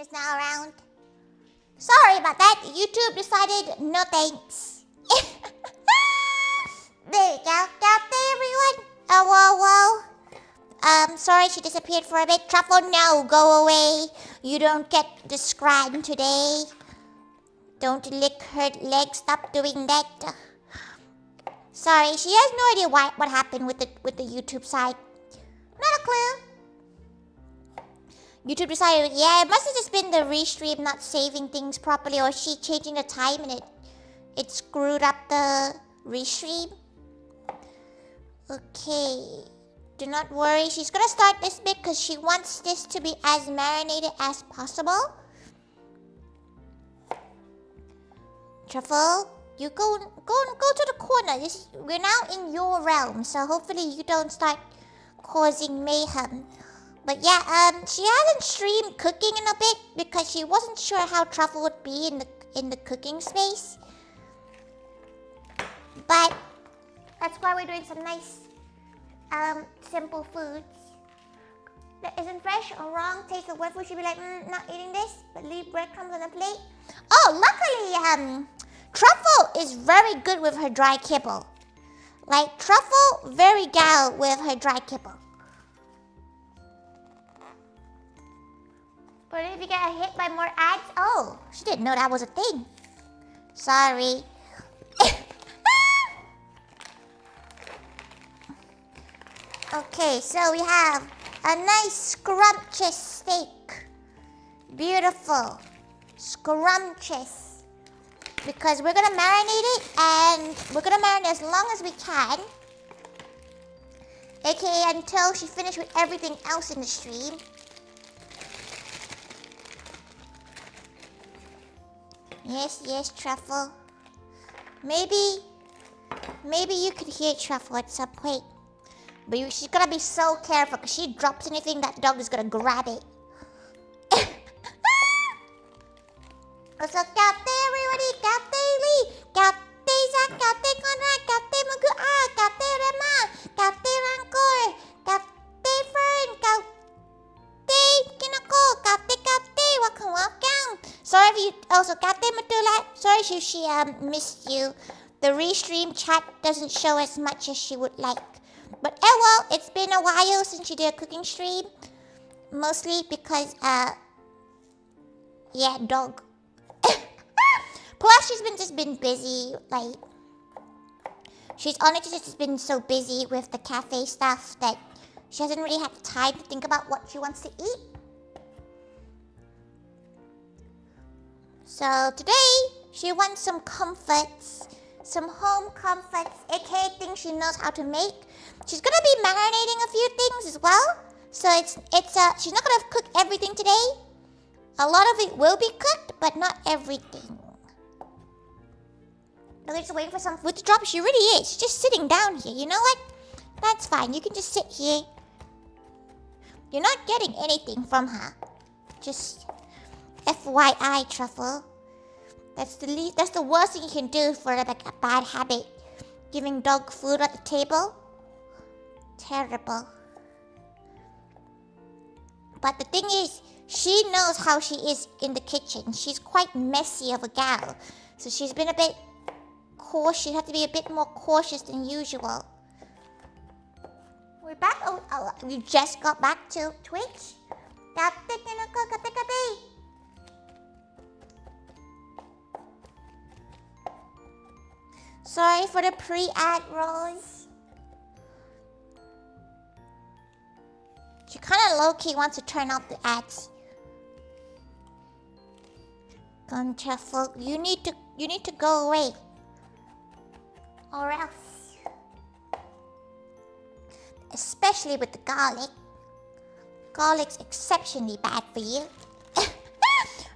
is now around. Sorry about that. YouTube decided no thanks. There you go. Got there, everyone. Oh, whoa. Sorry she disappeared for a bit. Truffle, no, go away. You don't get the scran today. Don't lick her leg. Stop doing that. Sorry, she has no idea what happened with the YouTube side. Not a clue. YouTube decided, yeah, it must have just been the restream not saving things properly, or she changing the time and it screwed up the restream. Okay. Do not worry, she's gonna start this bit because she wants this to be as marinated as possible. Truffle, you go to the corner. We're now in your realm, so hopefully you don't start causing mayhem. But yeah, she hasn't streamed cooking in a bit because she wasn't sure how Truffle would be in the cooking space. But that's why we're doing some nice simple foods that isn't fresh or wrong. Taste of wet food, she'd be like, not eating this, but leave breadcrumbs on the plate. Oh, luckily, Truffle is very good with her dry kibble. Like, Truffle, very gal with her dry kibble. But if you get hit by more ads, oh, she didn't know that was a thing. Sorry. Okay, so we have a nice scrumptious steak. Beautiful. Scrumptious. Because we're gonna marinate it, and we're gonna marinate as long as we can. AKA until she finishes with everything else in the stream. Yes, Truffle. Maybe you could hear Truffle at some point. But she's gonna be so careful because she drops anything, that dog is gonna grab it. So, Kate, everybody, Kate Lee, Kate Zach, Kate Conrad, Kate Magua, Kate Rema, Kate Rancor, Kate Fern, Kate Kinako, Kate, welcome. Sorry if you, also Kate Matula, sorry she missed you. The restream chat doesn't show as much as she would like. But well, it's been a while since she did a cooking stream. Mostly because, yeah, dog. Plus, she's just been busy, like, she's honestly just been so busy with the cafe stuff that she hasn't really had time to think about what she wants to eat. So today, she wants some comforts, some home comforts, aka things she knows how to make. She's gonna be marinating a few things as well. So she's not gonna cook everything today. A lot of it will be cooked, but not everything. We're just waiting for some food to drop. She really is. She's just sitting down here. You know what? That's fine. You can just sit here. You're not getting anything from her. Just FYI, Truffle. That's the worst thing you can do for like a bad habit. Giving dog food at the table. Terrible. But the thing is, she knows how she is in the kitchen. She's quite messy of a gal. So she's been a bit cautious. You have to be a bit more cautious than usual. We're back. Oh, we just got back to Twitch. Sorry for the pre-ad rolls. She kind of low-key wants to turn off the ads. Gun Truffle, you need to go away, or else. Especially with the garlic. Garlic's exceptionally bad for you.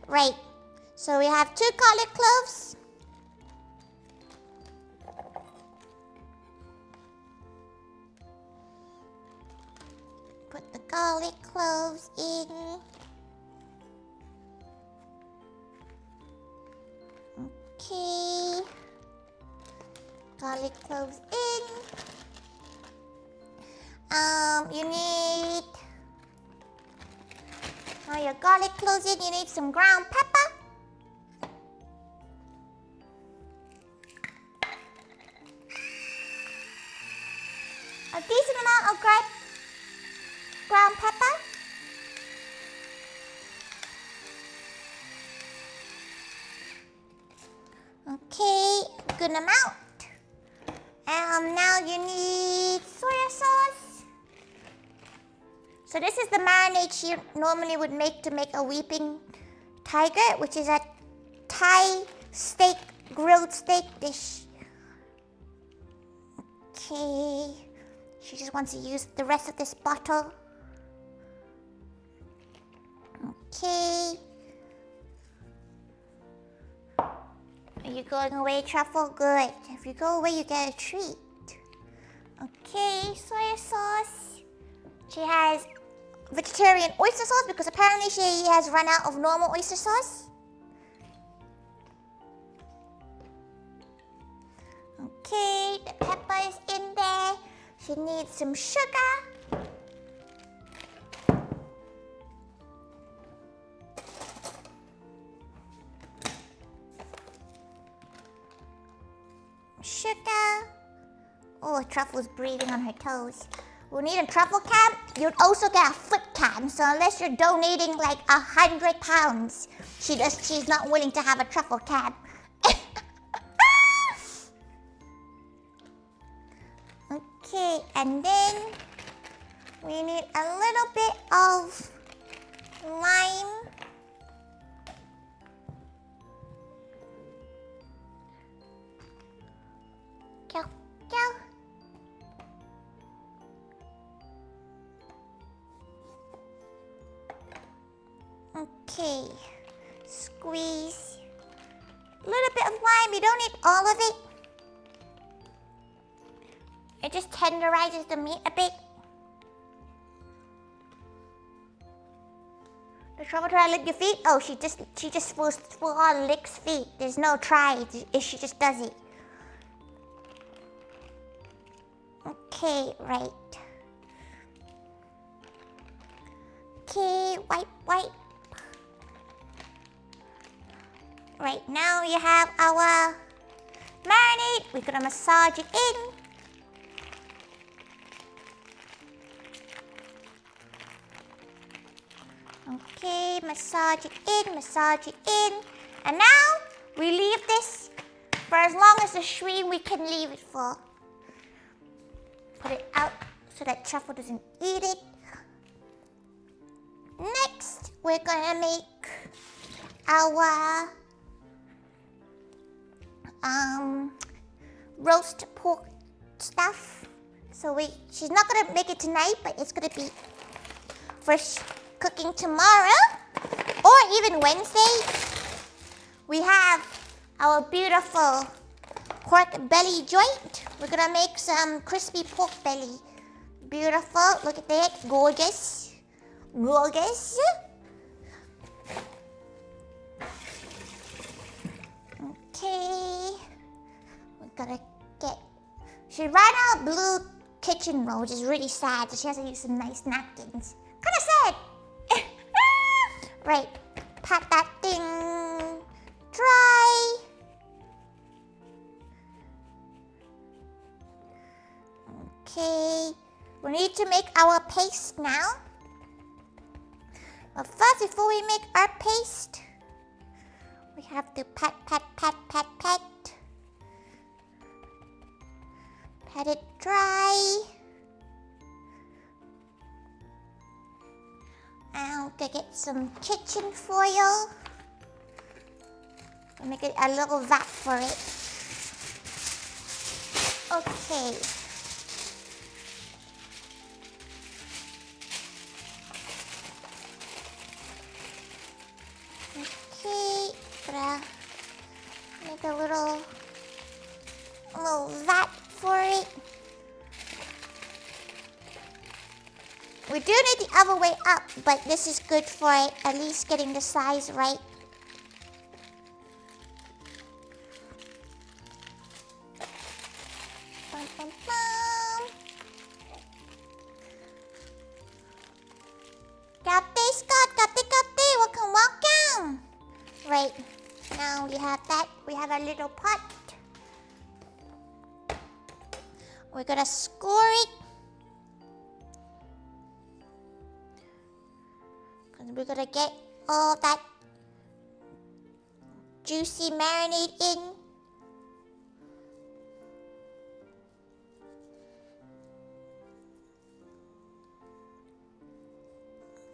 Right. So we have 2 garlic cloves. Put the garlic cloves in. Okay. Garlic cloves in. You need Now your garlic cloves in, you need some ground pepper. A decent amount of ground pepper. Okay, good amount. Now you need soy sauce. So this is the marinade she normally would make to make a weeping tiger, which is a Thai steak, grilled steak dish. Okay, she just wants to use the rest of this bottle. Okay. Are you going away, Truffle? Good. If you go away, you get a treat. Okay, soy sauce. She has vegetarian oyster sauce because apparently she has run out of normal oyster sauce. Okay, the pepper is in there. She needs some sugar. Sugar. Oh, Truffle's breathing on her toes. We'll need a truffle cam. You'd also get a foot cam, so unless you're donating like 100 pounds, she's not willing to have a truffle cam. Okay, and then we need a little bit of lime. Go, go. Okay, squeeze. A little bit of lime, you don't need all of it. It just tenderizes the meat a bit. Does Truffle try to lick your feet? Oh, she just full on licks feet. There's no try, she just does it. Okay, right. Okay, wipe. Right, now you have our marinade. We're gonna massage it in. Okay, massage it in. And now, we leave this for as long as the stream we can leave it for. Put it out so that Truffle doesn't eat it. Next, we're gonna make our roast pork stuff. So she's not gonna make it tonight, but it's gonna be for cooking tomorrow or even Wednesday. We have our beautiful pork belly joint. We're gonna make some crispy pork belly. Beautiful, look at that, gorgeous. Gorgeous. Okay, we're gonna get, she ran out of blue kitchen roll, which is really sad, so she has to use some nice napkins. Kinda sad. Right, pat that thing dry. Okay, we need to make our paste now. But first, before we make our paste, we have to pat. Pat it dry. I'll get some kitchen foil. We'll make it a little vat for it. Okay. Okay, gonna make a little vat for it. We do need the other way up, but this is good for it, at least getting the size right. Bum, bum, bum. Kape, Scott, kape. have a little pot. We're gonna score it. Cause we're gonna get all that juicy marinade in.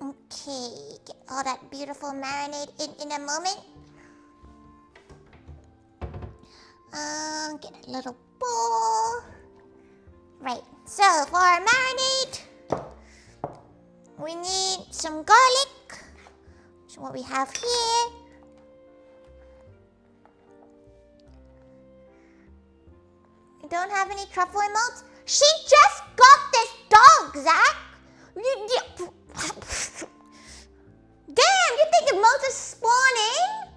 Okay, get all that beautiful marinade in a moment. Get a little bowl. Right, so for our marinade, we need some garlic, which is what we have here. We don't have any truffle emotes. She just got this dog, Zach! Damn, you think emotes are spawning?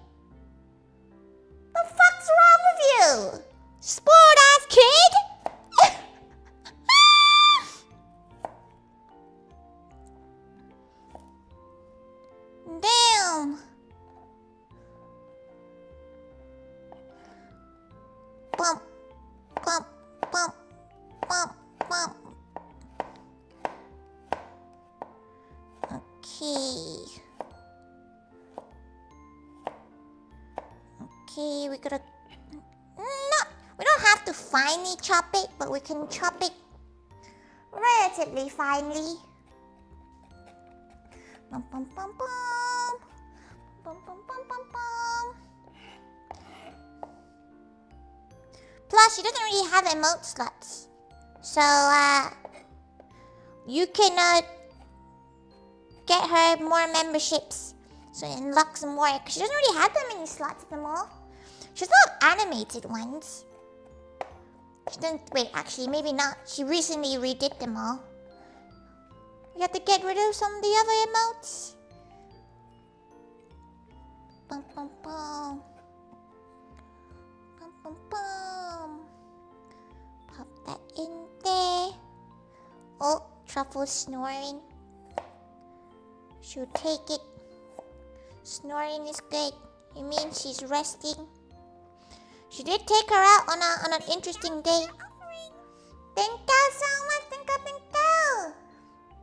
The fuck's wrong with you? Spoiled ass kid? Damn. Bump, bump, bump, bump, bump. Okay. Okay, we gotta... we don't have to finely chop it, but we can chop it relatively finely. Bum, bum, bum, bum. Bum, bum, bum, bum, bum. Plus, she doesn't really have emote slots. So, you can, get her more memberships. So unlock some more, because she doesn't really have that many slots at the mall. She's not animated ones. She doesn't, wait, actually, maybe not. She recently redid them all. We have to get rid of some of the other emotes. Bum, bum, bum. Bum, bum, bum. Pop that in there. Oh, Truffle's snoring. She'll take it. Snoring is good. It means she's resting. She did take her out on an interesting day. Thank you so much. Thank you.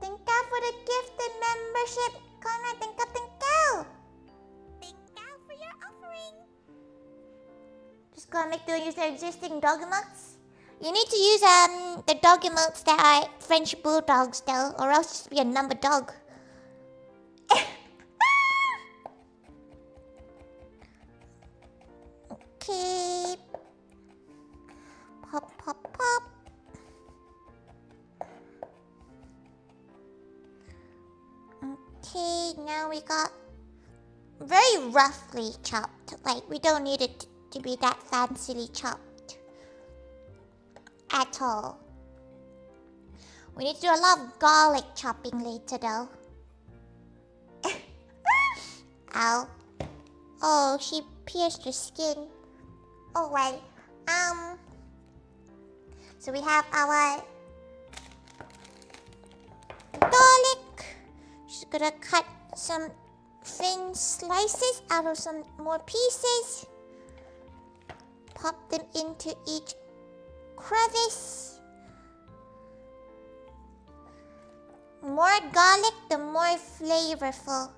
Thank you for the gifted membership. Conrad, thank you. Thank you for your offering. Just gonna make them use their existing dog emotes. You need to use the dog emotes that are French bulldogs though, or else just be a number dog. Okay. Pop, pop, pop. Okay, now we got very roughly chopped. Like, we don't need it to be that fancily chopped at all. We need to do a lot of garlic chopping later though. Ow. Oh, she pierced her skin. Oh well. So we have our garlic. She's gonna cut some thin slices out of some more pieces. Pop them into each crevice. More garlic, the more flavorful.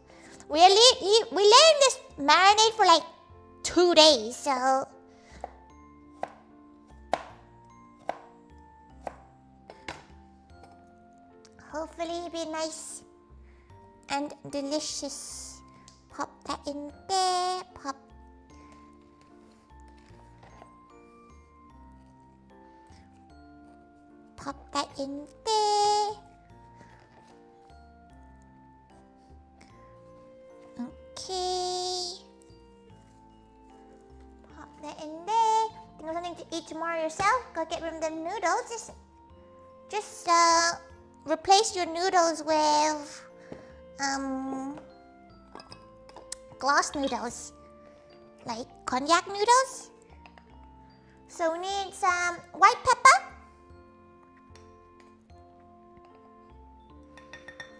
We're letting this marinate for like 2 days, so hopefully it'll be nice and delicious. Pop that in there. Pop. Pop that in there. Okay. Pop that in there. Think of something to eat tomorrow yourself? Go get rid of them noodles. Just replace your noodles with glass noodles, like cognac noodles. So we need some white pepper.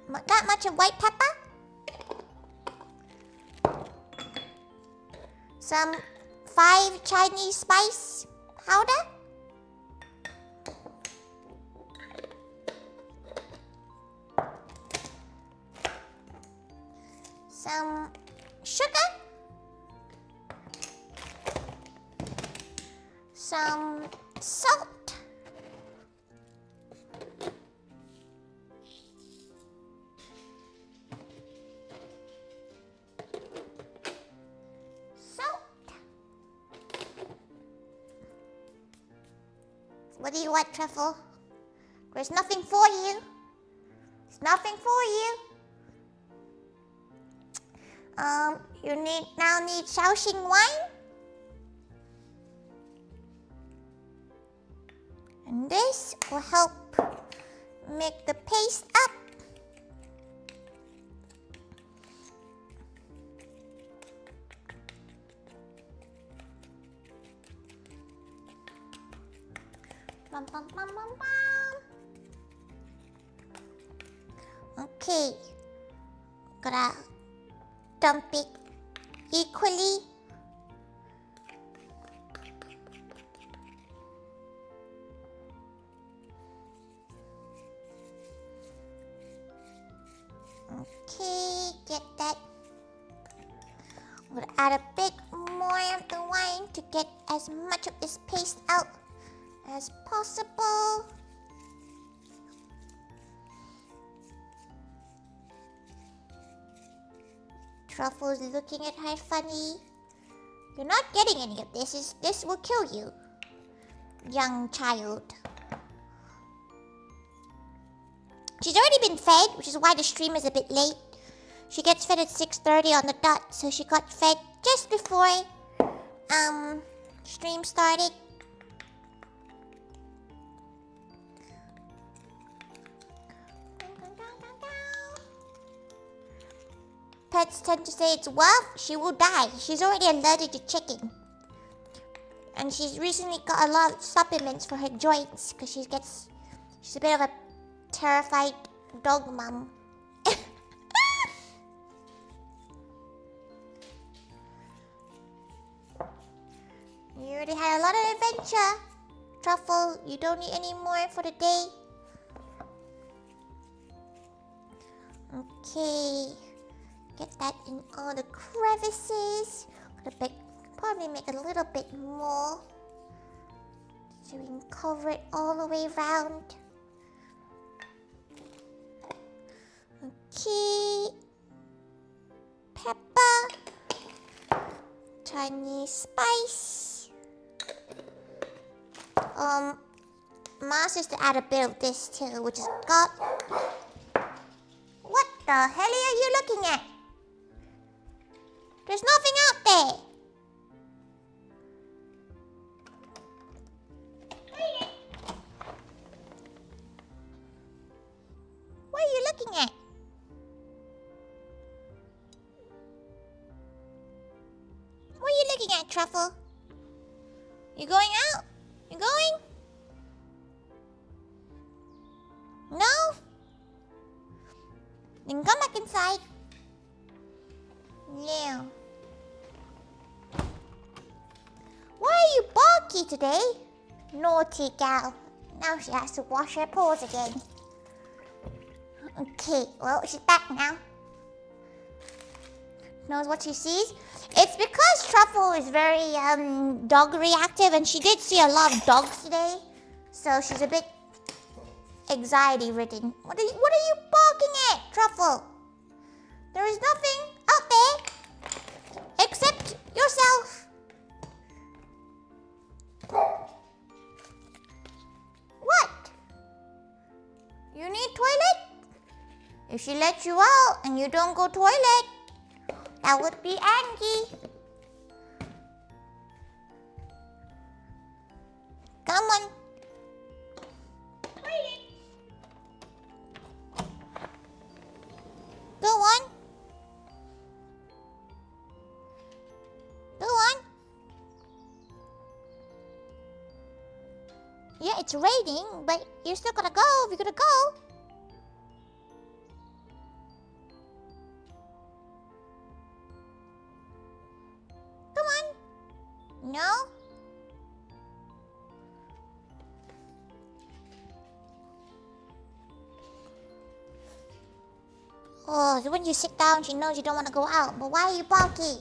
Not much of white pepper. Some 5 Chinese spice powder. Some sugar. Some salt. What do you want, Truffle? There's nothing for you. There's nothing for you. You now need Shaoxing wine. And this will help make the paste up. Bum, bum, bum, bum, bum. Okay, gotta dump it equally. Okay, get that. I'm gonna add a bit more of the wine to get as much of this paste out as possible. Truffle's looking at her funny. You're not getting any of this. This will kill you, young child. She's already been fed, which is why the stream is a bit late. She gets fed at 6:30 on the dot, so she got fed just before stream started. Pets tend to say it's rough, she will die. She's already allergic to chicken. And she's recently got a lot of supplements for her joints because she's a bit of a terrified dog mom. You already had a lot of adventure. Truffle, you don't need any more for the day. Okay. Get that in all the crevices. Probably make a little bit more so we can cover it all the way around. Okay. Pepper. Chinese spice. Ma says to add a bit of this too, which is got. What the hell are you looking at? There's nothing out there. What are you looking at? What are you looking at, Truffle? You going out? You going? No? Then come back inside. Yeah. Why are you barky today? Naughty gal. Now she has to wash her paws again. Okay, well, she's back now. Knows what she sees. It's because Truffle is very dog reactive, and she did see a lot of dogs today, so she's a bit anxiety ridden. What are you barking at, Truffle? There is nothing out there except yourself. What? You need toilet? If she lets you out and you don't go toilet, that would be Angie. Come on. Go on. Go on. Yeah, it's raining, but you're still gonna go if you're gonna go. Come on. Oh, so when you sit down, she knows you don't want to go out. But why are you barking?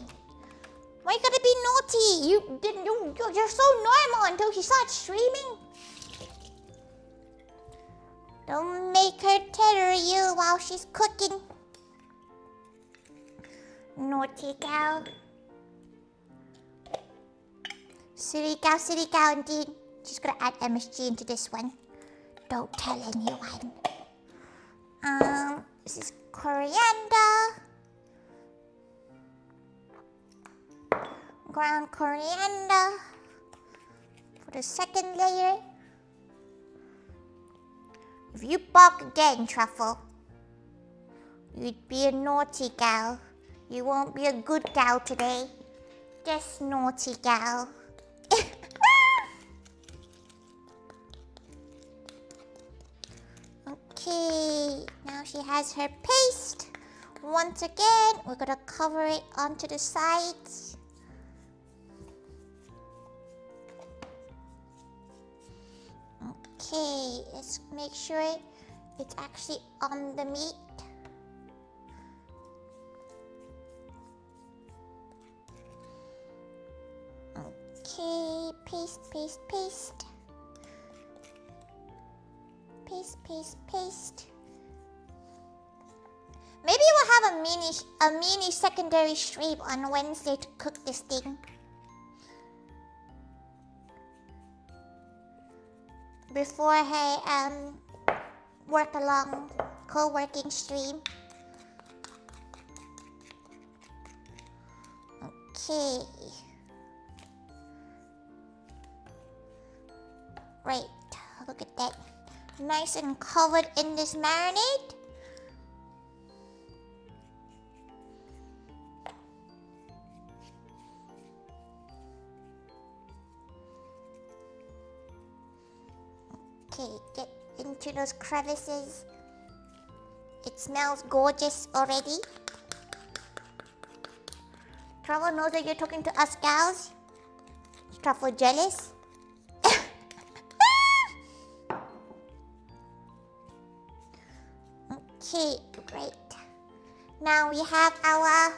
Why you gotta be naughty? You're so normal until she starts screaming. Don't make her terror you while she's cooking. Naughty cow. Silly cow indeed. She's gonna add MSG into this one. Don't tell anyone. This is coriander. Ground coriander for the second layer. If you bark again, Truffle, you'd be a naughty gal. You won't be a good gal today. Just naughty gal. Okay, now she has her paste. Once again, we're gonna cover it onto the sides. Okay, let's make sure it's actually on the meat. Okay, paste. Paste. Maybe we'll have a mini secondary stream on Wednesday to cook this thing. Before her work along co-working stream. Okay. Right, look at that. Nice and covered in this marinade. Okay, get into those crevices. It smells gorgeous already. Truffle knows that you're talking to us gals. Is Truffle jealous? Okay, great. Now we have our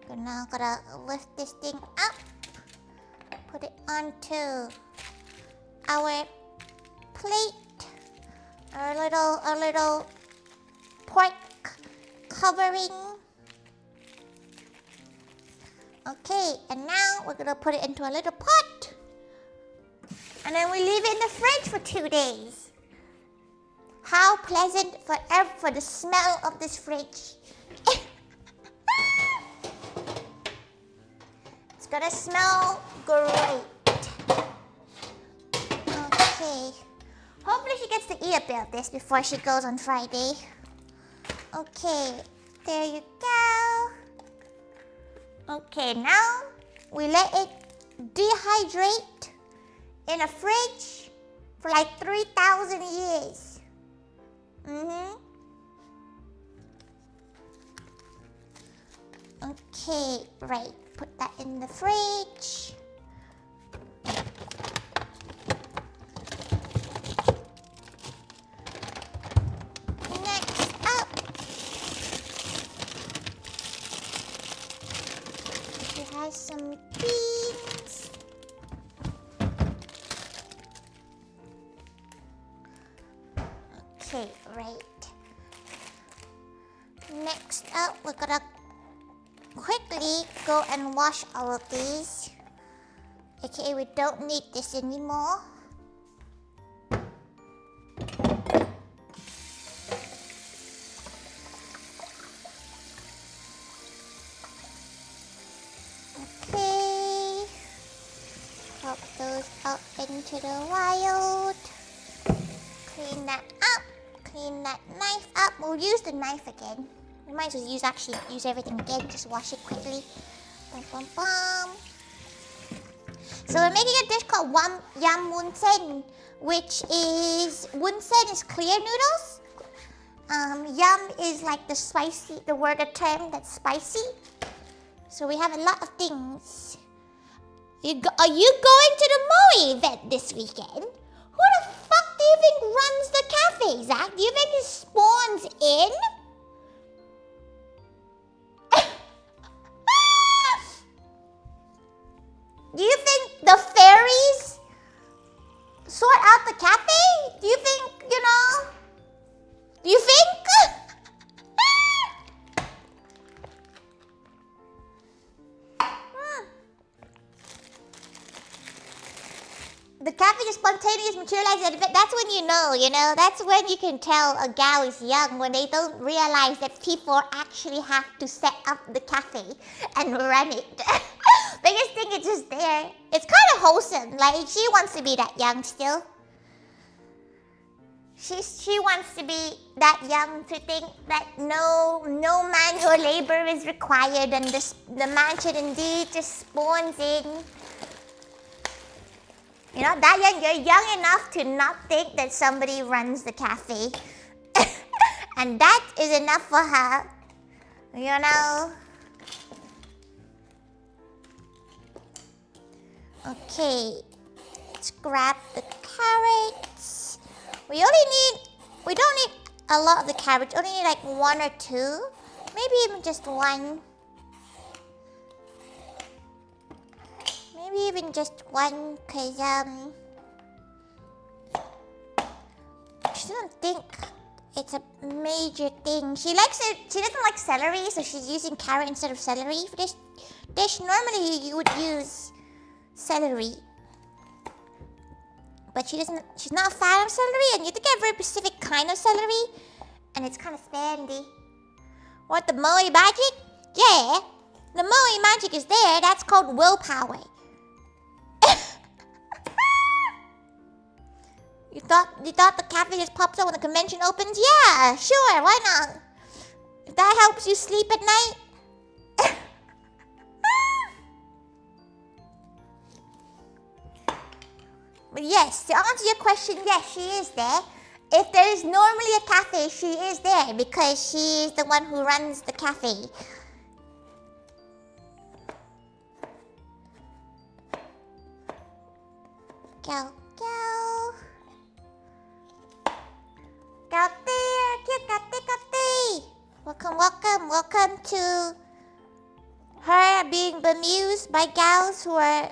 we're now gonna lift this thing up, put it onto our plate, our little pork covering. Okay, and now we're gonna put it into a little pot. And then we leave it in the fridge for 2 days. How pleasant for the smell of this fridge. It's gonna smell great. Okay. Hopefully she gets to eat a bit of this before she goes on Friday. Okay, there you go. Okay, now we let it dehydrate in a fridge for like 3,000 years. Okay, right. Put that in the fridge. Next up, she has some beans. Okay, right. Next up, we're gonna quickly go and wash all of these. Okay, we don't need this anymore. Okay. Pop those out into the wild. Clean that up. Clean that knife up. We'll use the knife again. We might as well use everything again. Just wash it quickly. Bum, bum, bum. So we're making a dish called yam wunsen, which is wunsen is clear noodles. Yum is like the term that's spicy. So we have a lot of things. Are you going to the Moe event this weekend? Who the think runs the cafe, Zach? Do you think it spawns in? Do you think the fairies sort out the cafe? Do you think, you know? Do you think? The cafe is spontaneous materialized. That's when you know, that's when you can tell a gal is young, when they don't realize that people actually have to set up the cafe and run it. They just think it's just there. It's kind of wholesome. Like, she wants to be that young still. She wants to be that young to think that no manual labor is required and the man should indeed just spawns in. You know, that young, you're young enough to not think that somebody runs the cafe. And that is enough for her. You know? Okay. Let's grab the carrots. We don't need a lot of the carrots. Only need like 1 or 2. Maybe even just 1. Maybe even just 1, cause she doesn't think it's a major thing. She likes it. She doesn't like celery, so she's using carrot instead of celery for this dish. Normally you would use celery, but she's not a fan of celery, and you have to get a very specific kind of celery, and it's kind of spendy. What, the Moe magic? Yeah, the Moe magic is there. That's called willpower. You thought the cafe just pops up when the convention opens? Yeah, sure, why not? If that helps you sleep at night. But yes, to answer your question, yes, she is there. If there is normally a cafe, she is there because she is the one who runs the cafe. Go, go. Welcome to her being bemused by gals who are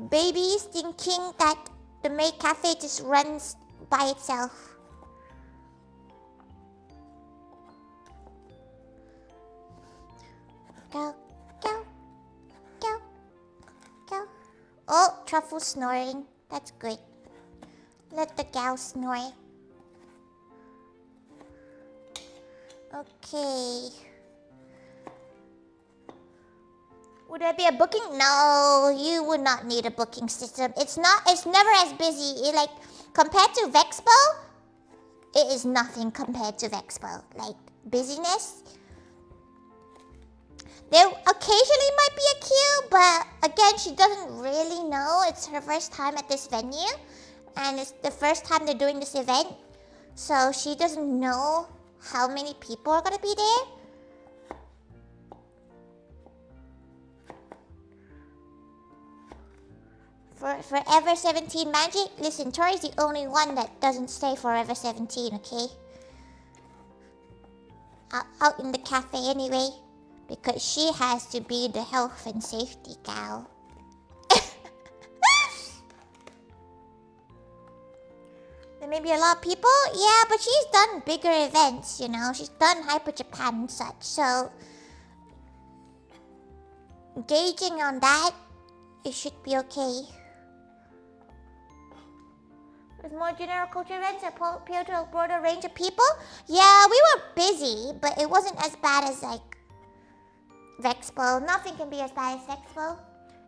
babies thinking that the maid cafe just runs by itself. Go, go, go, go. Oh, Truffle snoring. That's good. Let the gal snore. Okay. Would there be a booking? No, you would not need a booking system. It's never as busy. Like, compared to Vexpo, it is nothing compared to Vexpo. Like, busyness. There occasionally might be a queue, but again, she doesn't really know. It's her first time at this venue, and it's the first time they're doing this event, so she doesn't know how many people are gonna be there. For Forever 17 magic, listen, Tori's the only one that doesn't say Forever 17, okay? Out in the cafe anyway, because she has to be the health and safety gal. There may be a lot of people, yeah, but she's done bigger events, you know. She's done Hyper Japan and such, so gauging on that, it should be okay. There's more general culture events that appeal to a broader range of people. Yeah, we were busy, but it wasn't as bad as like Vexpo. Nothing can be as bad as Vexpo.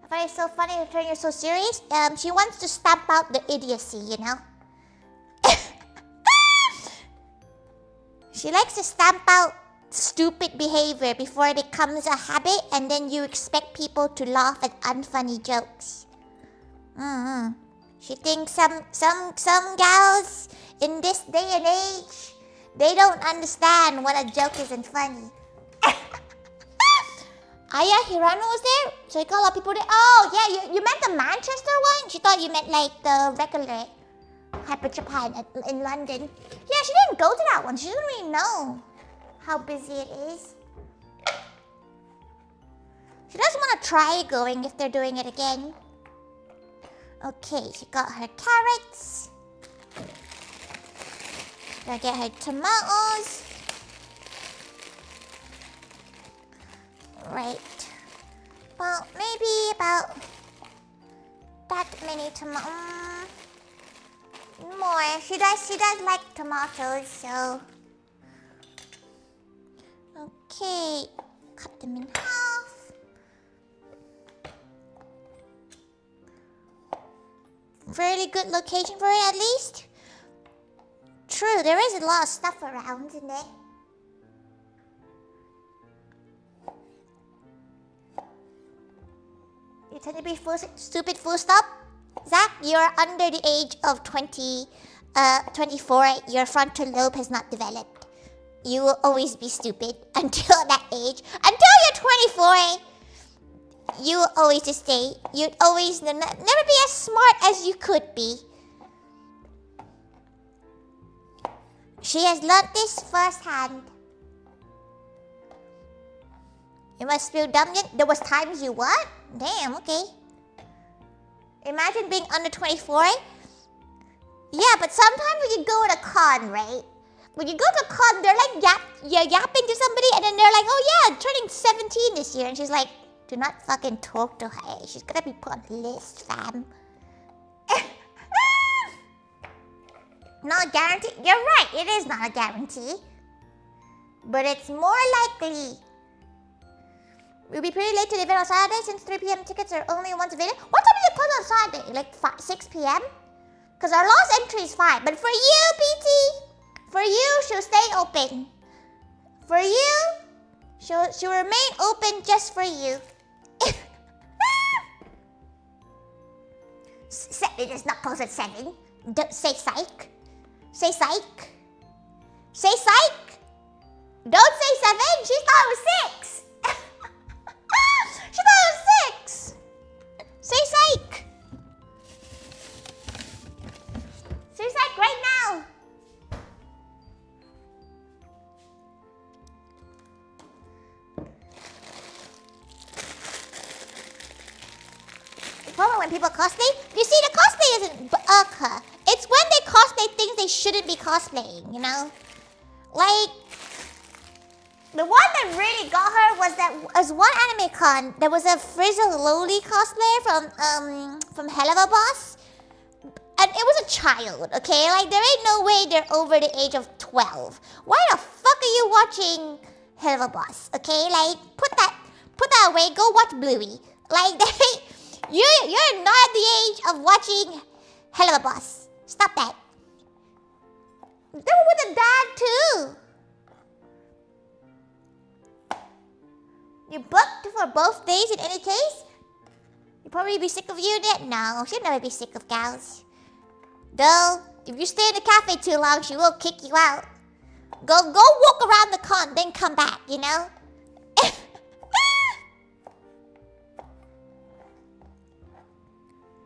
I find it so funny that you're so serious. She wants to stamp out the idiocy, you know. She likes to stamp out stupid behavior before it becomes a habit, and then you expect people to laugh at unfunny jokes. She thinks some gals in this day and age, they don't understand what a joke isn't funny. Aya Hirano was there, so you got a lot of people there. Oh yeah, you meant the Manchester one? She thought you meant like the regular. Hyper Japan in London. Yeah, she didn't go to that one. She doesn't really know how busy it is. She doesn't want to try going if they're doing it again. Okay, she got her carrots. Gotta get her tomatoes. Right. Well, maybe about that many tomatoes. More. She does like tomatoes, so. Okay. Cut them in half. Fairly good location for it, at least. True, there is a lot of stuff around, isn't there? You tend to be stupid full stop? Zach, you're under the age of 24. Your frontal lobe has not developed. You will always be stupid until that age. Until you're 24, you will always just stay. You'd always never be as smart as you could be. She has learnt this firsthand. You must feel dumb yet? There was times you what? Damn, okay. Imagine being under 24. Yeah, but sometimes when you go to a con, right? When you go to a con, they're like yapping to somebody, and then they're like, oh yeah, turning 17 this year. And she's like, do not fucking talk to her. She's gonna be put on the list, fam. Not a guarantee. You're right, it is not a guarantee. But it's more likely. We'll be pretty late to the event on Saturday since 3 p.m. tickets are only once available. What time do you close on Saturday? Like 6 p.m.? Because our last entry is 5. But for you, PT, for you, she'll stay open. For you, she'll remain open just for you. It is not closed at 7. Don't say psych. Say psych. Say psych. Don't say 7. She thought it was 6. She thought it was 6. Say psych. Say psych right now. The problem when people cosplay, you see, the cosplay isn't bug. It's when they cosplay things they shouldn't be cosplaying, you know? Like, the one that really got her was one anime con. There was a Frizzle Loli cosplayer from Hell of a Boss. And it was a child, okay? Like, there ain't no way they're over the age of 12. Why the fuck are you watching Hell of a Boss, okay? Like, put that away, go watch Bluey. Like, you're not at the age of watching Hell of a Boss. Stop that. They were with a dad too. You booked for both days in any case? You'd probably be sick of you then? No, she'll never be sick of gals. Though, if you stay in the cafe too long, she will kick you out. Go walk around the con, then come back, you know?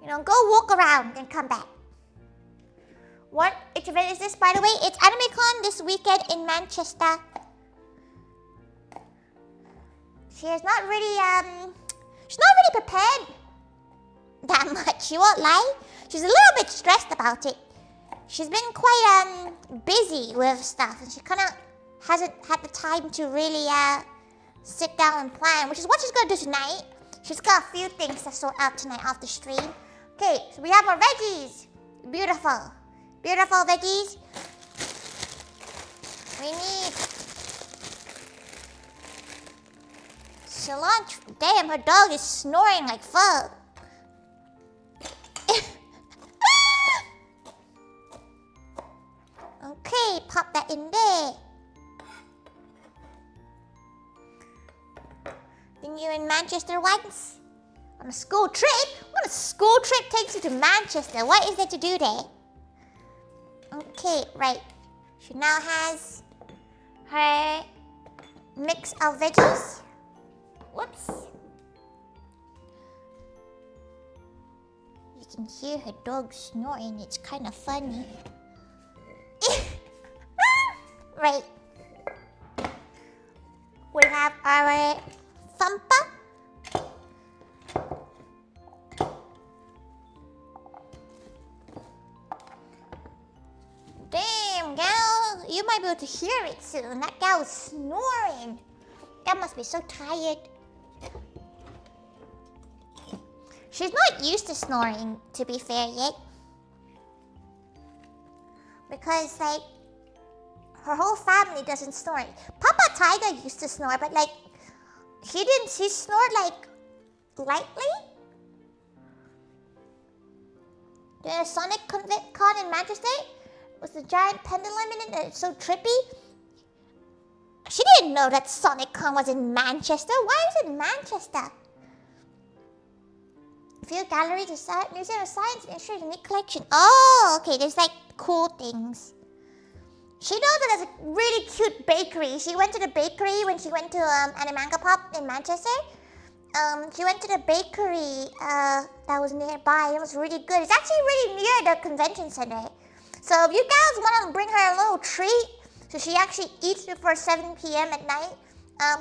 You know, go walk around, then come back. What event is this, by the way? It's AnimeCon this weekend in Manchester. She's not really prepared that much, she won't lie. She's a little bit stressed about it. She's been quite busy with stuff, and she kind of hasn't had the time to really sit down and plan, which is what she's gonna do tonight. She's got a few things to sort out tonight off the stream. Okay, so we have our veggies. Beautiful. Beautiful veggies. We need cilantro. Damn, her dog is snoring like fuck. Okay, pop that in there. Been you in Manchester once? On a school trip? What a school trip takes you to Manchester? What is there to do there? Okay, right. She now has her mix of veggies. Whoops. You can hear her dog snoring. It's kind of funny. Right. We have our Thumper. Damn, gal. You might be able to hear it soon. That gal's snoring. Gal must be so tired. She's not used to snoring, to be fair, yet. Because, like, her whole family doesn't snore. Papa Thaiga used to snore, but, like, he snored, like, lightly. During a Sonic Con in Manchester, was the giant pendulum in it, and it's so trippy. She didn't know that Sonic Con was in Manchester. Why is it Manchester? Field Gallery, the Museum of Science, and sure, unique collection. Oh, okay, there's like cool things. She knows that there's a really cute bakery. She went to the bakery when she went to Animanga Pop in Manchester. She went to the bakery that was nearby. It was really good. It's actually really near the convention center. So if you guys want to bring her a little treat, so she actually eats before 7 p.m. at night,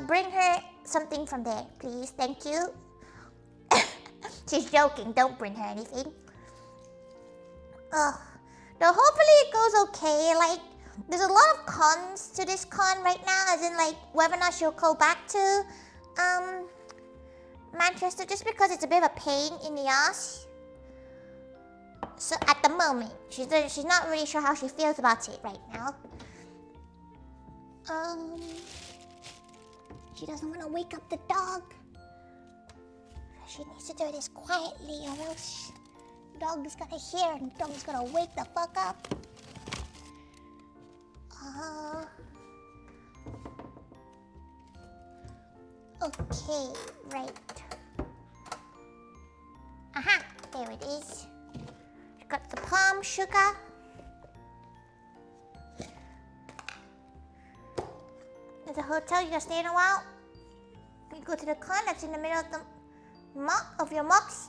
bring her something from there, please. Thank you. She's joking. Don't bring her anything. Ugh. No, hopefully it goes okay. Like, there's a lot of cons to this con right now, as in like whether or not she'll go back to Manchester, just because it's a bit of a pain in the ass. So at the moment, she's not really sure how she feels about it right now. She doesn't want to wake up the dog. She needs to do this quietly, or else the dog is gonna hear and the dog is gonna wake the fuck up. Okay, right. Aha, there it is. Got the palm sugar. At the hotel, you gonna stay in a while? You go to the con that's in the middle of the of your mocks.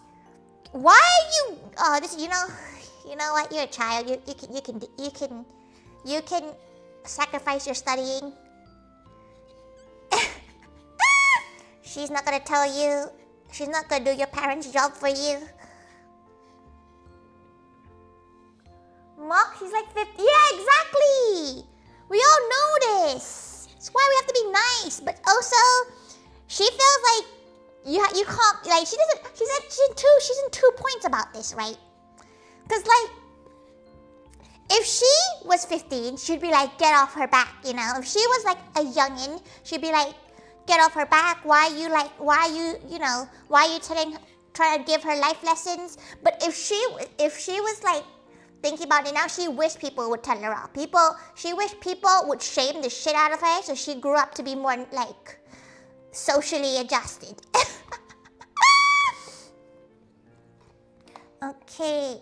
Why are you? Oh, this. You know what? You're a child. You can sacrifice your studying. She's not gonna tell you. She's not gonna do your parents' job for you. Mock, she's like 50. Yeah, exactly. We all know this. That's why we have to be nice. But also, she feels like you can't, like, she doesn't. She's in 2 points about this, right? Because like, if she was 15, she'd be like, get off her back, you know. If she was like a youngin', she'd be like, get off her back. Why are you trying to give her life lessons? But if she was like thinking about it now, she wished people would tell her off. She wished people would shame the shit out of her, so she grew up to be more like socially adjusted. Okay.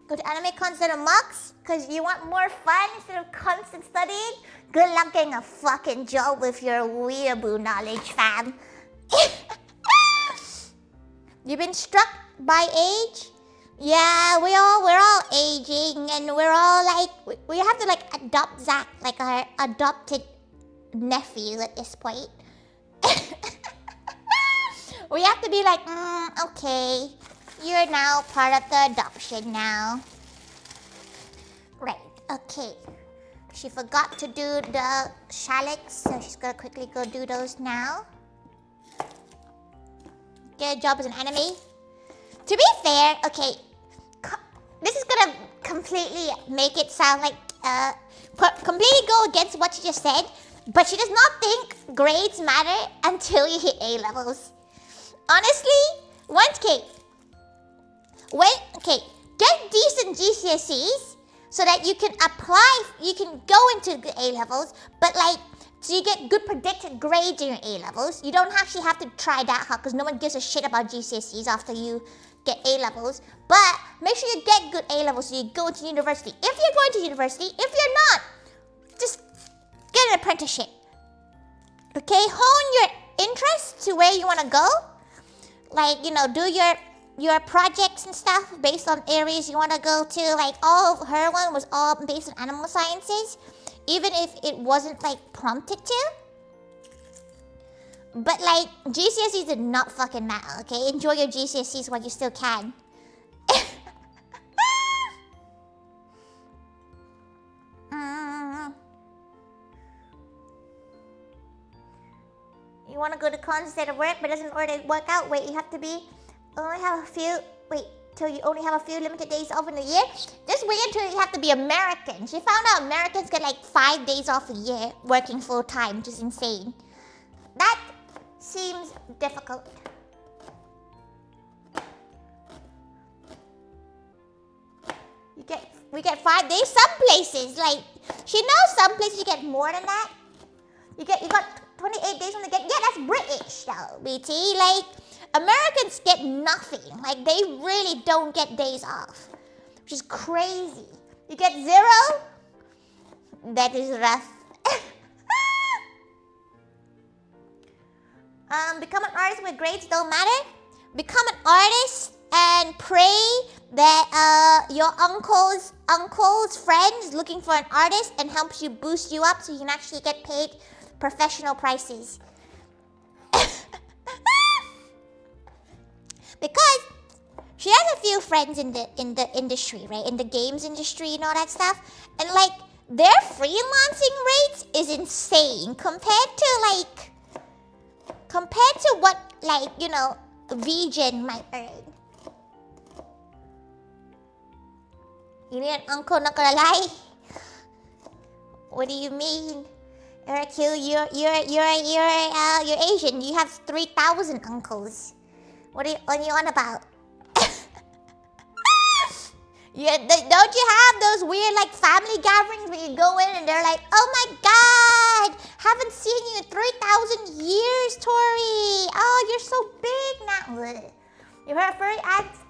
Go to anime cons instead of mocks because you want more fun instead of constant studying. Good luck getting a fucking job with your weeaboo knowledge, fam. You've been struck by age? Yeah, we're all aging, and we're all like, we have to like adopt Zach like our adopted nephew at this point. We have to be like, okay, you're now part of the adoption now. Right, okay. She forgot to do the shallots, so she's gonna quickly go do those now. Get a job as an anime. To be fair, okay, this is gonna completely make it sound like, completely go against what she just said, but she does not think grades matter until you hit A levels. Honestly, get decent GCSEs so that you can apply, you can go into the A levels, but like, so you get good predicted grades in your A levels. You don't actually have to try that hard because no one gives a shit about GCSEs after you get A levels. But make sure you get good A levels so you go to university. If you're going to university, if you're not, just get an apprenticeship. Okay, hone your interest to where you want to go. Like, you know, do your your projects and stuff based on areas you want to go to. Like all of her one was all based on animal sciences, even if it wasn't like prompted to. But like GCSEs did not fucking matter, okay? Enjoy your GCSEs while you still can. You want to go to college instead of work, but doesn't already work out. Wait, you have to be only have a few. Wait, till you only have a few limited days off in a year. Just wait until you have to be American. She found out Americans get like 5 days off a year working full time, which is insane. That seems difficult. We get 5 days. Some places, like she knows some places you get more than that. You got 28 days on the get. Yeah, that's British though, BT. Like Americans get nothing. Like they really don't get days off, which is crazy. You get 0. That is rough. Become an artist where grades don't matter. Become an artist and pray that your uncle's friends looking for an artist and helps you boost you up so you can actually get paid professional prices. Because she has a few friends in the industry, right? In the games industry and all that stuff. And like their freelancing rates is insane compared to what like, you know, VGen might earn. You need an uncle, not gonna lie. What do you mean? Hercule, you're Asian. You have 3,000 uncles. What are you on about? Don't you have those weird like family gatherings where you go in and they're like, oh my god, haven't seen you in 3,000 years, Tori. Oh, you're so big now. You heard a furry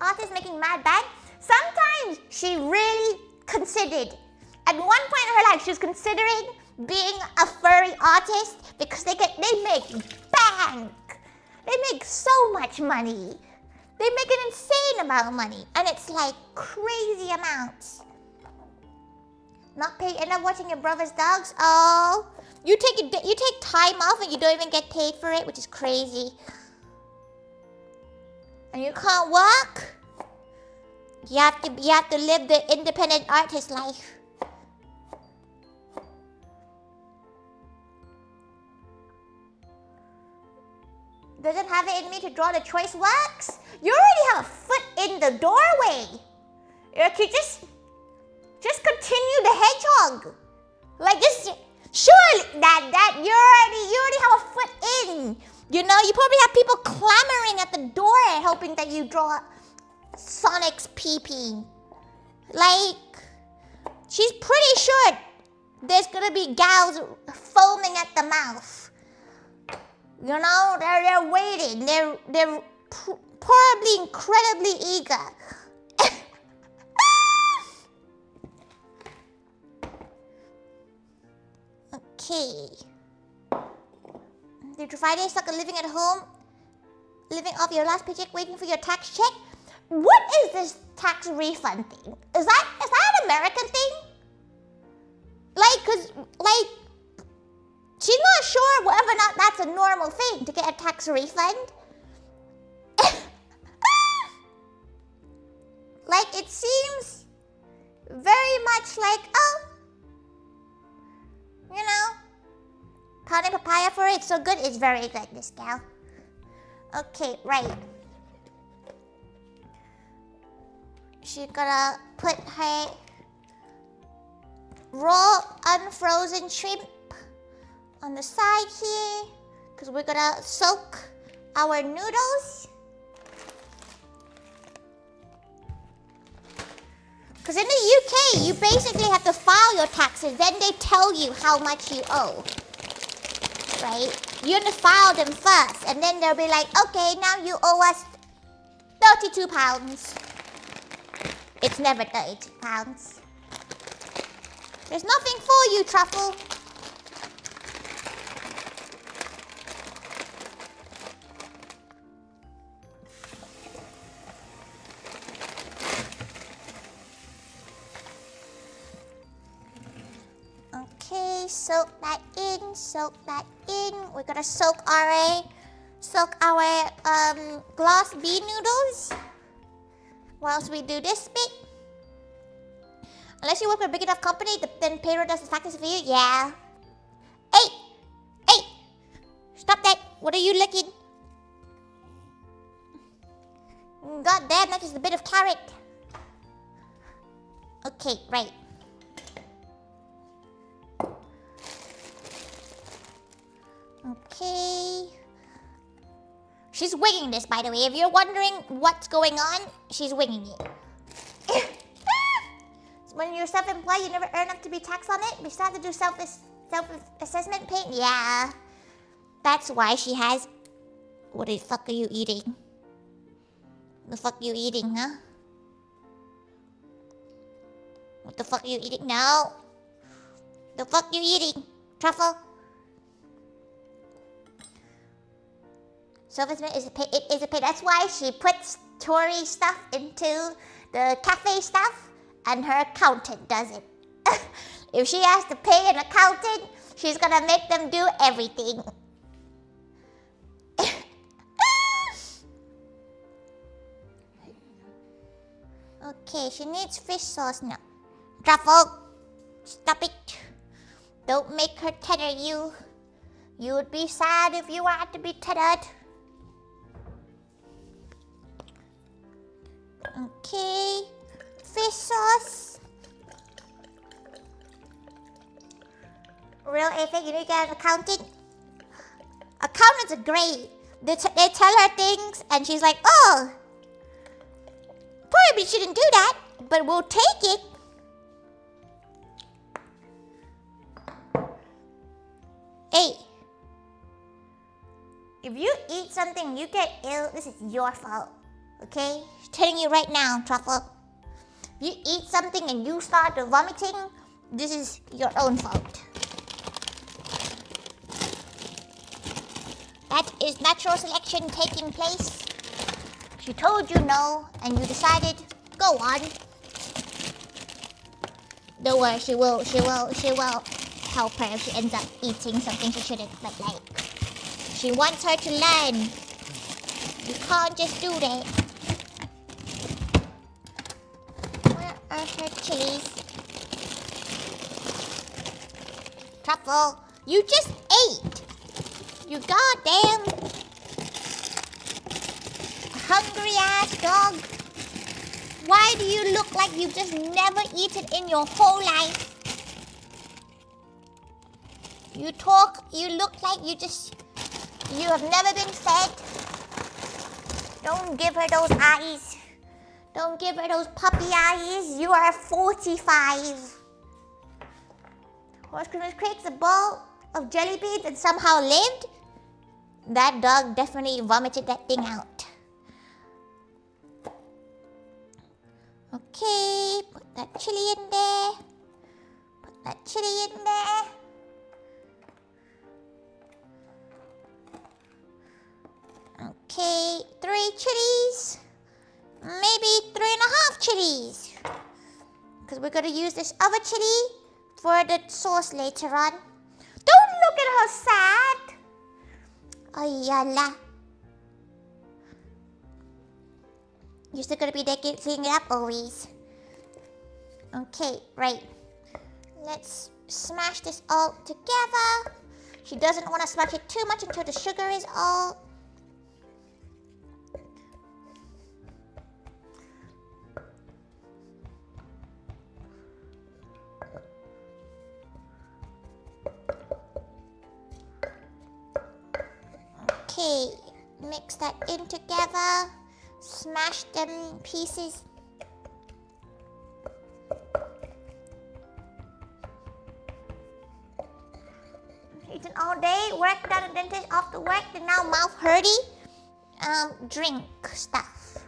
artist making mad bag? Sometimes she really considered. At one point in her life, she was considering being a furry artist because they make bank. They make so much money. They make an insane amount of money, and it's like crazy amounts. Not paid enough watching your brother's dogs. Oh, you take time off and you don't even get paid for it, which is crazy. And you can't walk. You have to live the independent artist life. Doesn't have it in me to draw the choice wax. You already have a foot in the doorway. Okay, just continue the hedgehog. Like just surely that you already have a foot in. You know, you probably have people clamoring at the door hoping that you draw Sonic's pee-pee. Like she's pretty sure there's gonna be gals foaming at the mouth. You know, they're waiting. They're probably incredibly eager. Okay. Did you Friday suck at living at home? Living off your last paycheck, waiting for your tax check? What is this tax refund thing? Is that an American thing? Like, she's not sure whether or not that's a normal thing to get a tax refund. Like, it seems very much like, oh, you know, pounding papaya for it. It's so good. It's very good, this gal. Okay, right. She's gonna put her raw unfrozen shrimp on the side here, because we're gonna soak our noodles. Because in the UK, you basically have to file your taxes, then they tell you how much you owe, right? You have to file them first, and then they'll be like, okay, now you owe us £32. It's never £32. There's nothing for you, Truffle. soak that in, soak that in. We're gonna soak our glass bean noodles whilst we do this bit. Unless you work for a big enough company, then payroll does the taxes for you. Yeah. Hey! Hey! Stop that! What are you licking? God damn, that is a bit of carrot. Okay, right. Okay. She's winging this, by the way. If you're wondering what's going on, she's winging it. When you're self-employed, you never earn enough to be taxed on it. We still have to do self-assessment pay. Yeah. That's why she has... What the fuck are you eating? The fuck you eating, huh? What the fuck are you eating? No. The fuck you eating? Truffle? Self-assessment is a pay. It is a pay. That's why she puts Tori stuff into the cafe stuff. And her accountant does it. If she has to pay an accountant, she's gonna make them do everything. Okay, she needs fish sauce now. Truffle, stop it. Don't make her tether you. You would be sad if you had to be tethered. Okay. Fish sauce. Real Ethic, you need to get an accountant. Accountants are great. They tell her things and she's like, oh, probably shouldn't do that, but we'll take it. Hey, if you eat something and you get ill, this is your fault. Okay? I'm telling you right now, Truffle. If you eat something and you start vomiting, this is your own fault. That is natural selection taking place. She told you no, and you decided, go on. Don't worry, she will help her if she ends up eating something she shouldn't, but like, she wants her to learn. You can't just do that. Her chilies. Truffle, you just ate. You goddamn hungry ass dog. Why do you look like you've just never eaten in your whole life? You look like you have never been fed. Don't give her those eyes. Don't give her those puppy eyes. You are 45. Horse Christmas Creek's a bowl of jelly beans and somehow lived. That dog definitely vomited that thing out. Okay, put that chili in there. Put that chili in there. Okay, 3 chilies. Maybe 3.5 chilies. Because we're going to use this other chili for the sauce later on. Don't look at her sad. Oh, yalla. You're still going to be there cleaning it up always. Okay, right. Let's smash this all together. She doesn't want to smash it too much until the sugar is all... Okay, mix that in together. Smash them pieces. Eaten all day, worked at a dentist after work, and now mouth hurty. Drink stuff.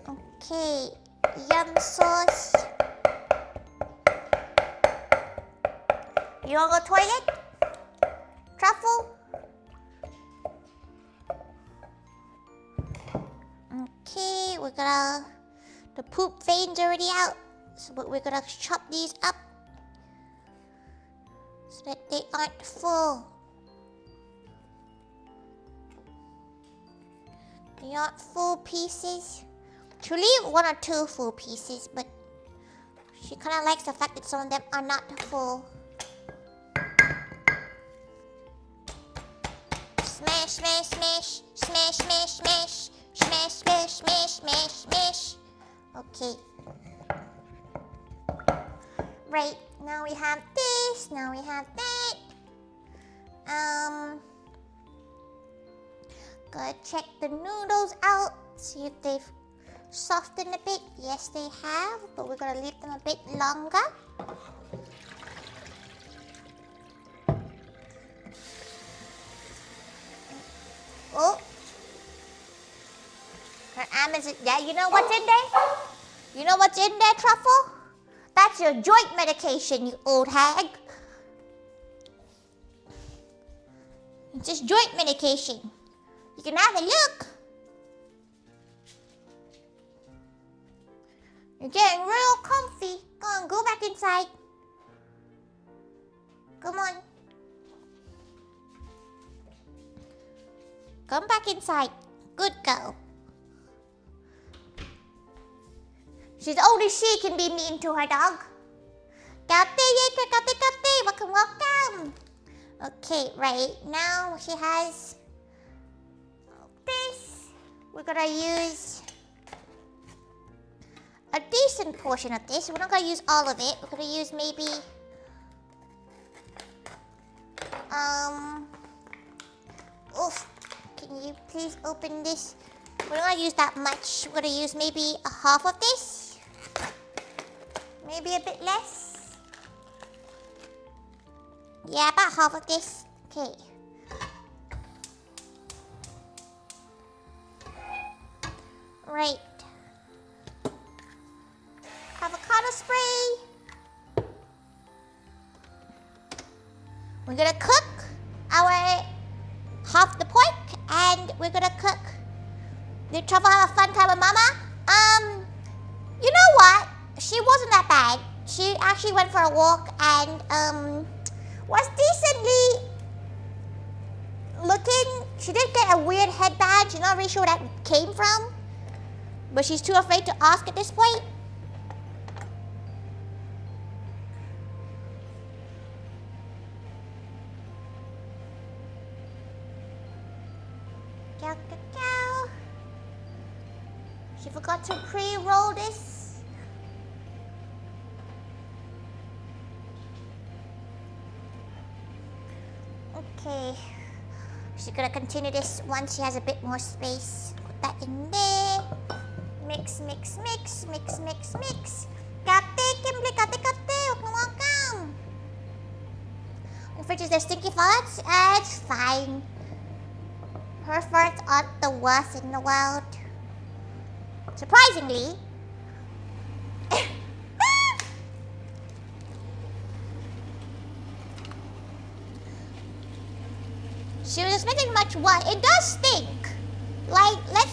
Okay, yum sauce. You wanna go toilet? Truffle? Okay, we're gonna... The poop vein's already out. So we're gonna chop these up so that they aren't full. They aren't full pieces. She'll leave 1 or 2 full pieces, but she kind of likes the fact that some of them are not full. Smash, smash, smash, smash, smash, smash, smash, smash, smash, smash, smash. Okay. Right, now we have this, now we have that. Gotta check the noodles out, see if they've softened a bit. Yes, they have, but we're gonna leave them a bit longer. Oh, her arm is, yeah, you know what's in there? You know what's in there, Truffle? That's your joint medication, you old hag. It's just joint medication. You can have a look. You're getting real comfy. Go on, go back inside. Come on. Come back inside. Good girl. She's only she can be mean to her dog. Welcome, welcome. Okay, right now she has this. We're gonna use a decent portion of this. We're not gonna use all of it. We're gonna use maybe oof. Can you please open this? We're not gonna use that much. We're gonna use maybe a half of this. Maybe a bit less. Yeah, about half of this. Okay. Right. Avocado spray. We're gonna cook our half the pork, and we're gonna cook. Did Truffle have a fun time with Mama? You know what? She wasn't that bad. She actually went for a walk and was decently looking. She did get a weird headband. She's not really sure where that came from, but she's too afraid to ask at this point. She forgot to pre-roll this. Okay. She's gonna continue this once she has a bit more space. Put that in there. Mix, mix, mix, mix, mix, mix. Kimberly, welcome. The fridge is their stinky farts? It's fine. Her farts aren't the worst in the world. Surprisingly. She was expecting much worse. It does stink. Like, let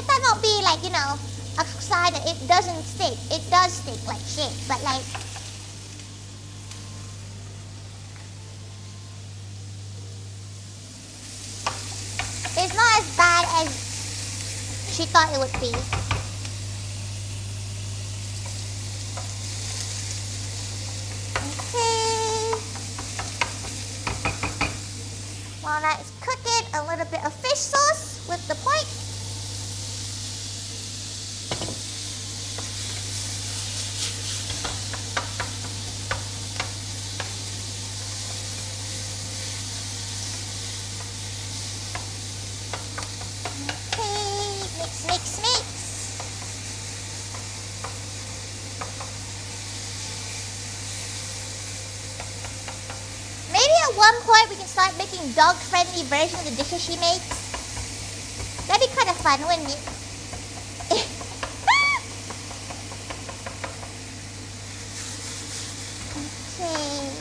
that not be like, you know, a sign that it doesn't stink. It does stink like shit, but like, it's not as bad as she thought it would be. Okay. While that's cooking, a little bit of fish sauce with the pork. Dog-friendly version of the dishes she makes. That'd be kind of fun, wouldn't it? Okay.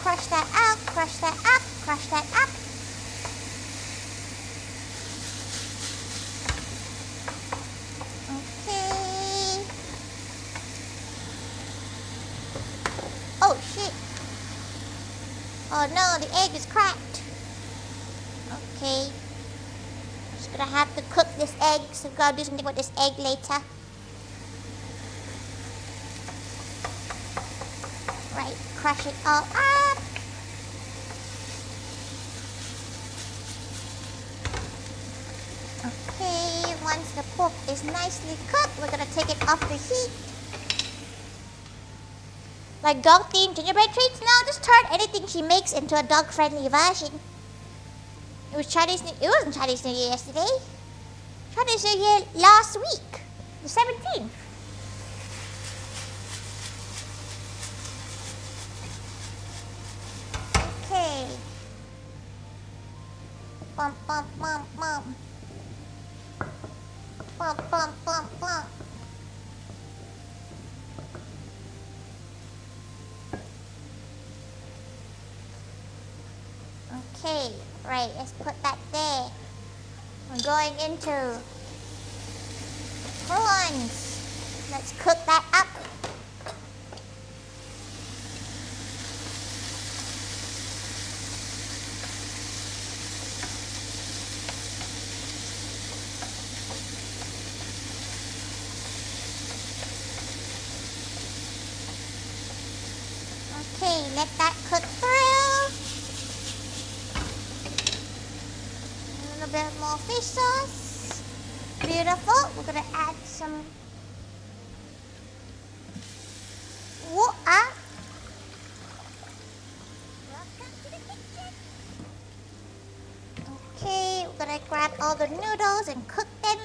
Crush that up, crush that up, crush that up. Okay. Oh no, the egg is cracked. Okay. Just gonna have to cook this egg, so we're gonna do something with this egg later. Right, crush it all up. Okay, once the pork is nicely cooked, we're gonna take it off the heat. Like dog-themed gingerbread treats? No, just turn anything she makes into a dog-friendly version. It wasn't Chinese New Year yesterday. Chinese New Year last week, the 17th. Okay. Bump, bump, bump, bump. Bump, bump, bump, bump. Okay, right, let's put that there. We're going into prawns. Let's cook that up. Okay, let that cook through. A little bit more fish sauce. Beautiful. We're gonna add some water. Welcome to the kitchen. Okay, we're gonna grab all the noodles and cook them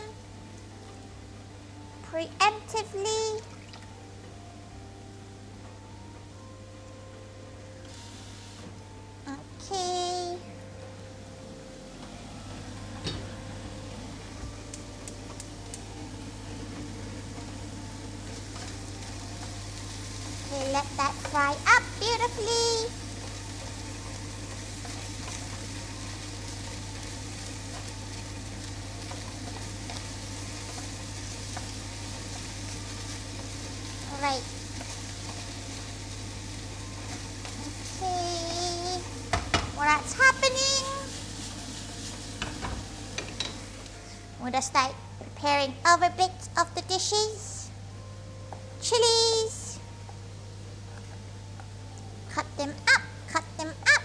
preemptively. Okay. Okay, let that fry up beautifully. Alright. Okay. While that's happening, we'll just start preparing other bits of the dishes. Chilies. Cut them up, cut them up.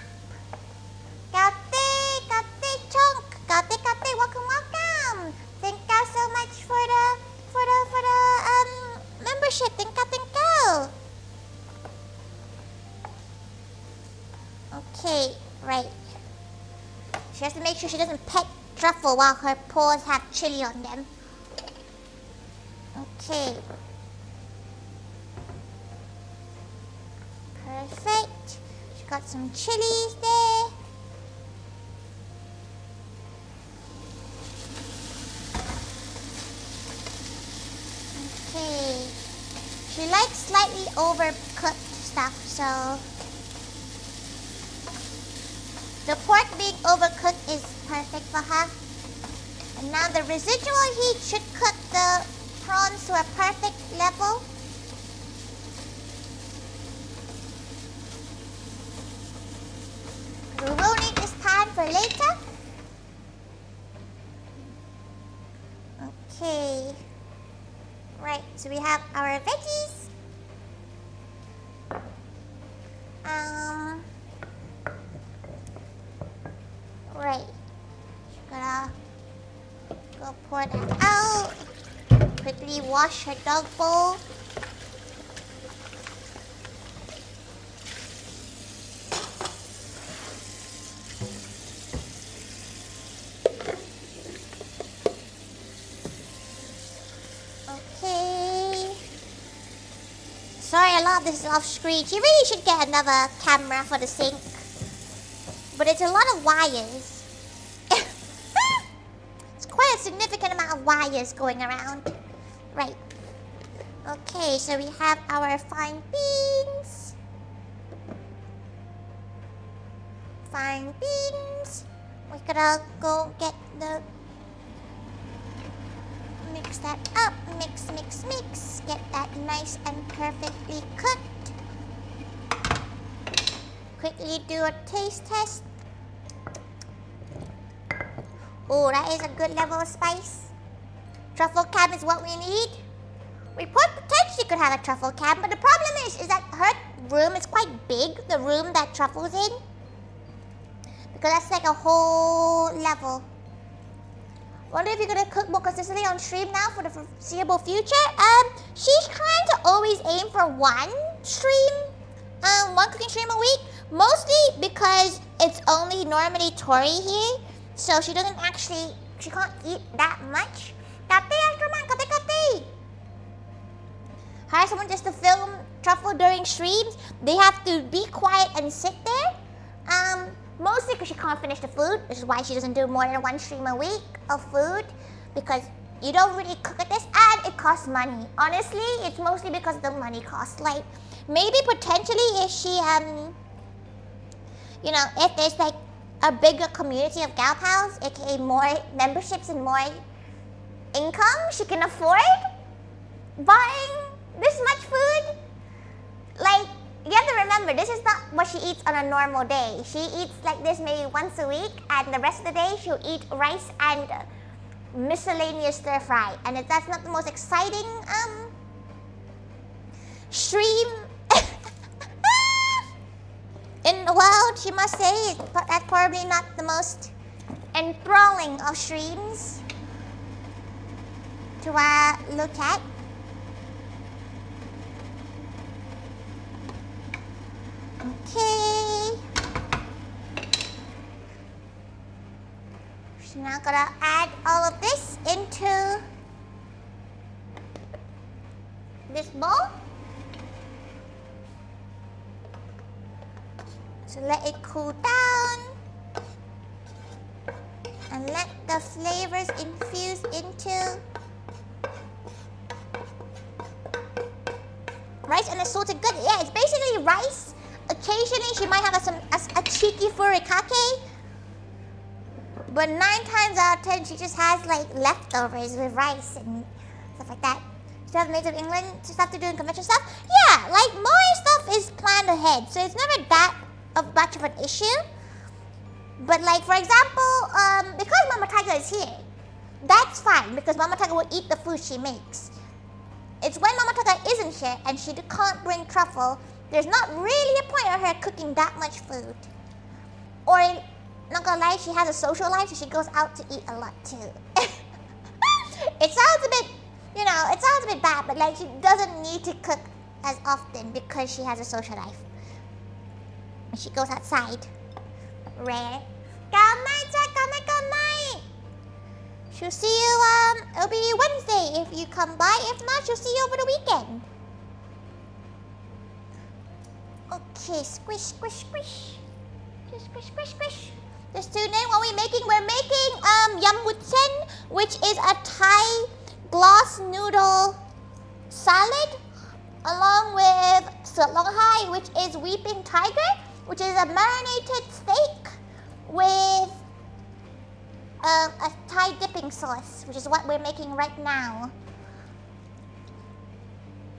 Kate chunk. Kate, welcome, welcome. Thank you so much for the membership. Thank you. Okay, right. She has to make sure she doesn't pet Truffle while her paws have chili on them. Okay. Perfect. She got some chilies there. Okay. She likes slightly overcooked stuff, so the pork being overcooked is perfect for her. And now the residual heat should cook the prawns to a perfect level. We will need this pan for later. Okay. Right, so we have our veggies. Right. Just gonna go pour that out. Quickly wash her dog bowl. Okay. Sorry, a lot of this is off screen. She really should get another camera for the sink. But it's a lot of wires. It's quite a significant amount of wires going around. Right. Okay, so we have our fine beans. Fine beans. We're gonna go get the... Mix that up. Mix, mix, mix. Get that nice and perfectly cooked. quickly do a taste test. Oh, that is a good level of spice. Truffle cam is what we need. We potentially could have a truffle cam, but the problem is that her room is quite big, the room that Truffle's in. Because that's like a whole level. Wonder if you're gonna cook more consistently on stream now for the foreseeable future. She's trying to always aim for one cooking stream a week. Mostly because it's only normally Tori here. So she can't eat that much. Hire someone just to film Truffle during streams. They have to be quiet and sit there. Mostly because she can't finish the food, which is why she doesn't do more than one stream a week of food. Because you don't really cook at this, and it costs money. Honestly, it's mostly because of the money cost. Like, maybe potentially if she, if there's like a bigger community of gal pals, aka more memberships and more income, she can afford buying this much food. Like, you have to remember, this is not what she eats on a normal day. She eats like this maybe once a week, and the rest of the day she'll eat rice and miscellaneous stir fry. And if that's not the most exciting stream in the world, she must say, that's probably not the most enthralling of streams to look at. Okay. So now I'm gonna add all of this into this bowl. So let it cool down and let the flavors infuse into rice and assorted good. Yeah, it's basically rice. Occasionally she might have a cheeky furikake, but 9 times out of 10 she just has like leftovers with rice and stuff like that. She has made of England stuff to do in conventional stuff. Yeah, like more stuff is planned ahead, so it's never that much of an issue. But like for example, because Mama Thaiga is here, that's fine because Mama Thaiga will eat the food she makes. It's when Mama Thaiga isn't here and she can't bring Truffle, there's not really a point of her cooking that much food. Or, not gonna lie, she has a social life, so she goes out to eat a lot too. It sounds a bit bad, but like she doesn't need to cook as often because she has a social life. She goes outside. Rare. Good night. She'll see you, it'll be Wednesday if you come by. If not, she'll see you over the weekend. Okay, squish. Just squish. Just tune in. What we're making yum wutsen, which is a Thai gloss noodle salad, along with Sut Long Hai, which is weeping tiger, which is a marinated steak with a Thai dipping sauce, which is what we're making right now.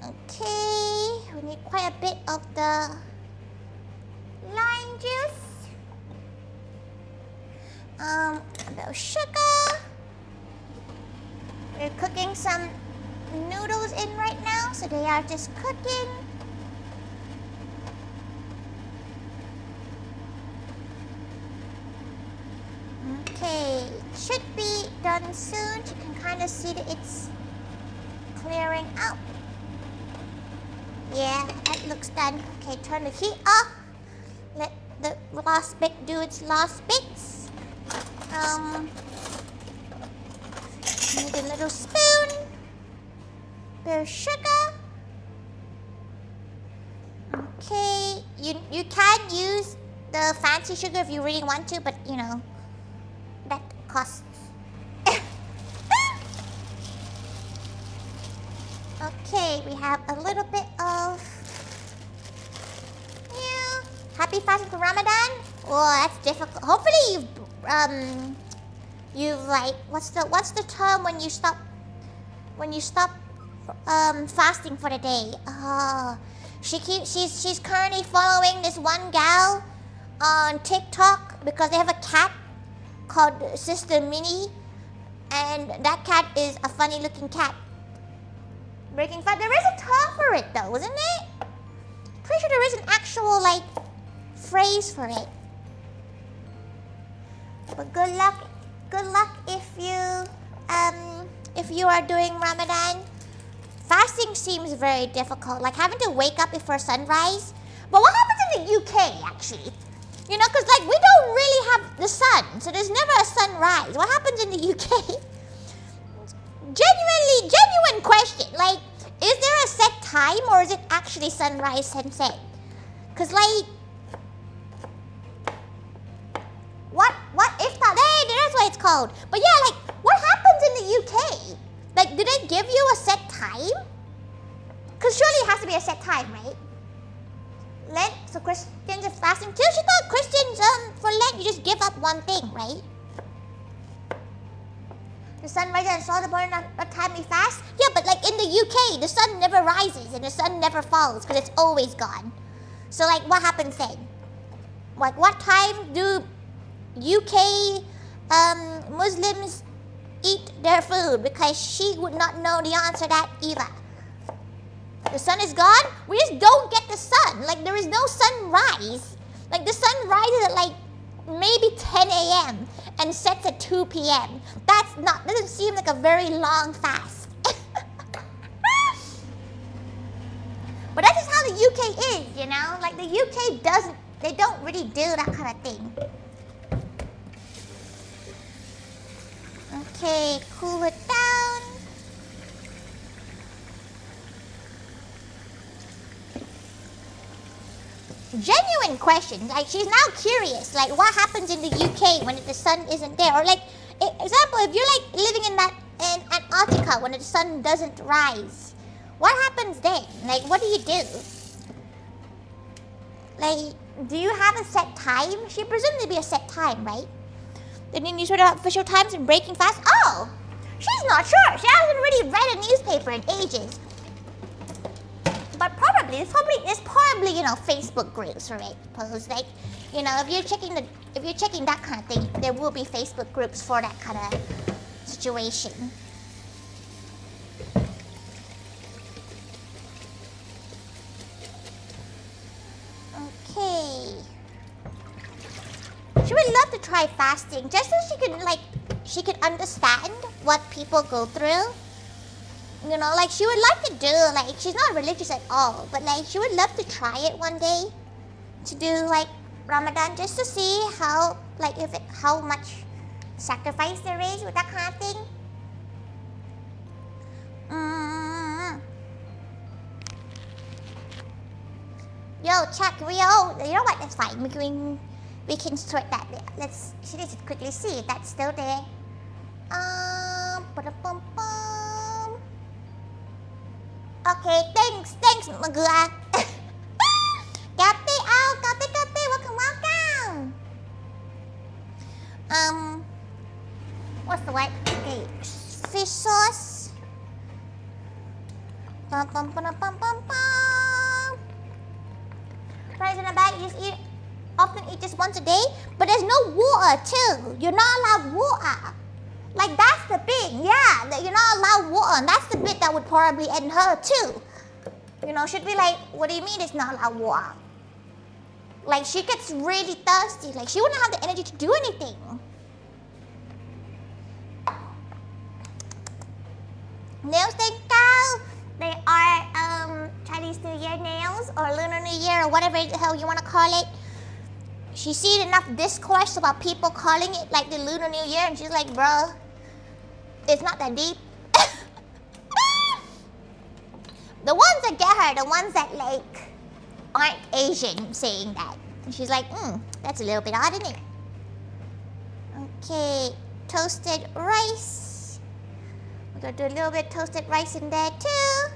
Okay, we need quite a bit of the lime juice. A bit of sugar. We're cooking some noodles in right now, so they are just cooking. Okay, it should be done soon. You can kind of see that it's clearing out. Yeah, that looks done. Okay, turn the heat off. Let the last bit do its last bits. Need a little spoon. Bit of sugar. Okay, you can use the fancy sugar if you really want to, but you know, that costs. Okay, we have a little bit of happy fasting for Ramadan. Oh, that's difficult. Hopefully you've like what's the term when you stop fasting for the day? Oh, she's currently following this one gal on TikTok because they have a cat called Sister Minnie, and that cat is a funny looking cat. Breaking fast. There is a term for it though, isn't it? Pretty sure there is an actual like phrase for it. But good luck if you are doing Ramadan. Fasting seems very difficult, like having to wake up before sunrise. But what happens in the UK actually? You know, because like we don't really have the sun, so there's never a sunrise. What happens in the UK? Genuine question. Like, is there a set time or is it actually sunrise, sunset? Because like, what if not? Hey, that's what it's called. But yeah, like, what happens in the UK? Like, do they give you a set time? Because surely it has to be a set time, right? Lent, so Christians are fasting too? She thought Christians, for Lent, you just give up one thing, right? The sun rises and saw the morning a time we fast? Yeah, but like in the UK, the sun never rises and the sun never falls because it's always gone. So like, what happens then? Like, what time do UK Muslims eat their food? Because she would not know the answer to that either. The sun is gone? We just don't get the sun. Like, there is no sunrise. Like, the sun rises at like maybe 10 a.m. and sets at 2 p.m. Doesn't seem like a very long fast. But that's just how the UK is, you know? Like, the UK they don't really do that kind of thing. Okay, cool it down. Genuine questions. Like, she's now curious. Like, what happens in the UK when the sun isn't there? Or like, example, if you're like living in Antarctica when the sun doesn't rise, what happens then? Like, what do you do? Like, do you have a set time? She presumed there'd be a set time, right? Then you sort of official times and breaking fast. Oh, she's not sure. She hasn't really read a newspaper in ages. But there's probably, you know, Facebook groups for it. Suppose, like, you know, if you're checking that kind of thing, there will be Facebook groups for that kind of situation. Okay. She would love to try fasting just so she can understand what people go through. You know, like, she would like to do, like, she's not religious at all, but like, she would love to try it one day to do like Ramadan just to see how, like, how much sacrifice there is with that kind of thing. Yo, chat, you know what, that's fine, we can sort that. She needs to quickly see if that's still there. Okay, thanks, Magua. Kate, welcome. What's the word? Okay, fish sauce. Fries in a bag, you just often eat just once a day, but there's no water too. You're not allowed water. Like, that's the thing, yeah, that you're not allowed water, and that's the bit that would probably end her too. You know, she'd be like, what do you mean it's not allowed water? Like, she gets really thirsty, like, she wouldn't have the energy to do anything. Nails, they are Chinese New Year nails, or Lunar New Year, or whatever the hell you want to call it. She's seen enough discourse about people calling it like the Lunar New Year, and she's like, bro, it's not that deep. The ones that get her, the ones that like aren't Asian saying that. And she's like, that's a little bit odd, isn't it? Okay, toasted rice. We're gonna do a little bit of toasted rice in there too.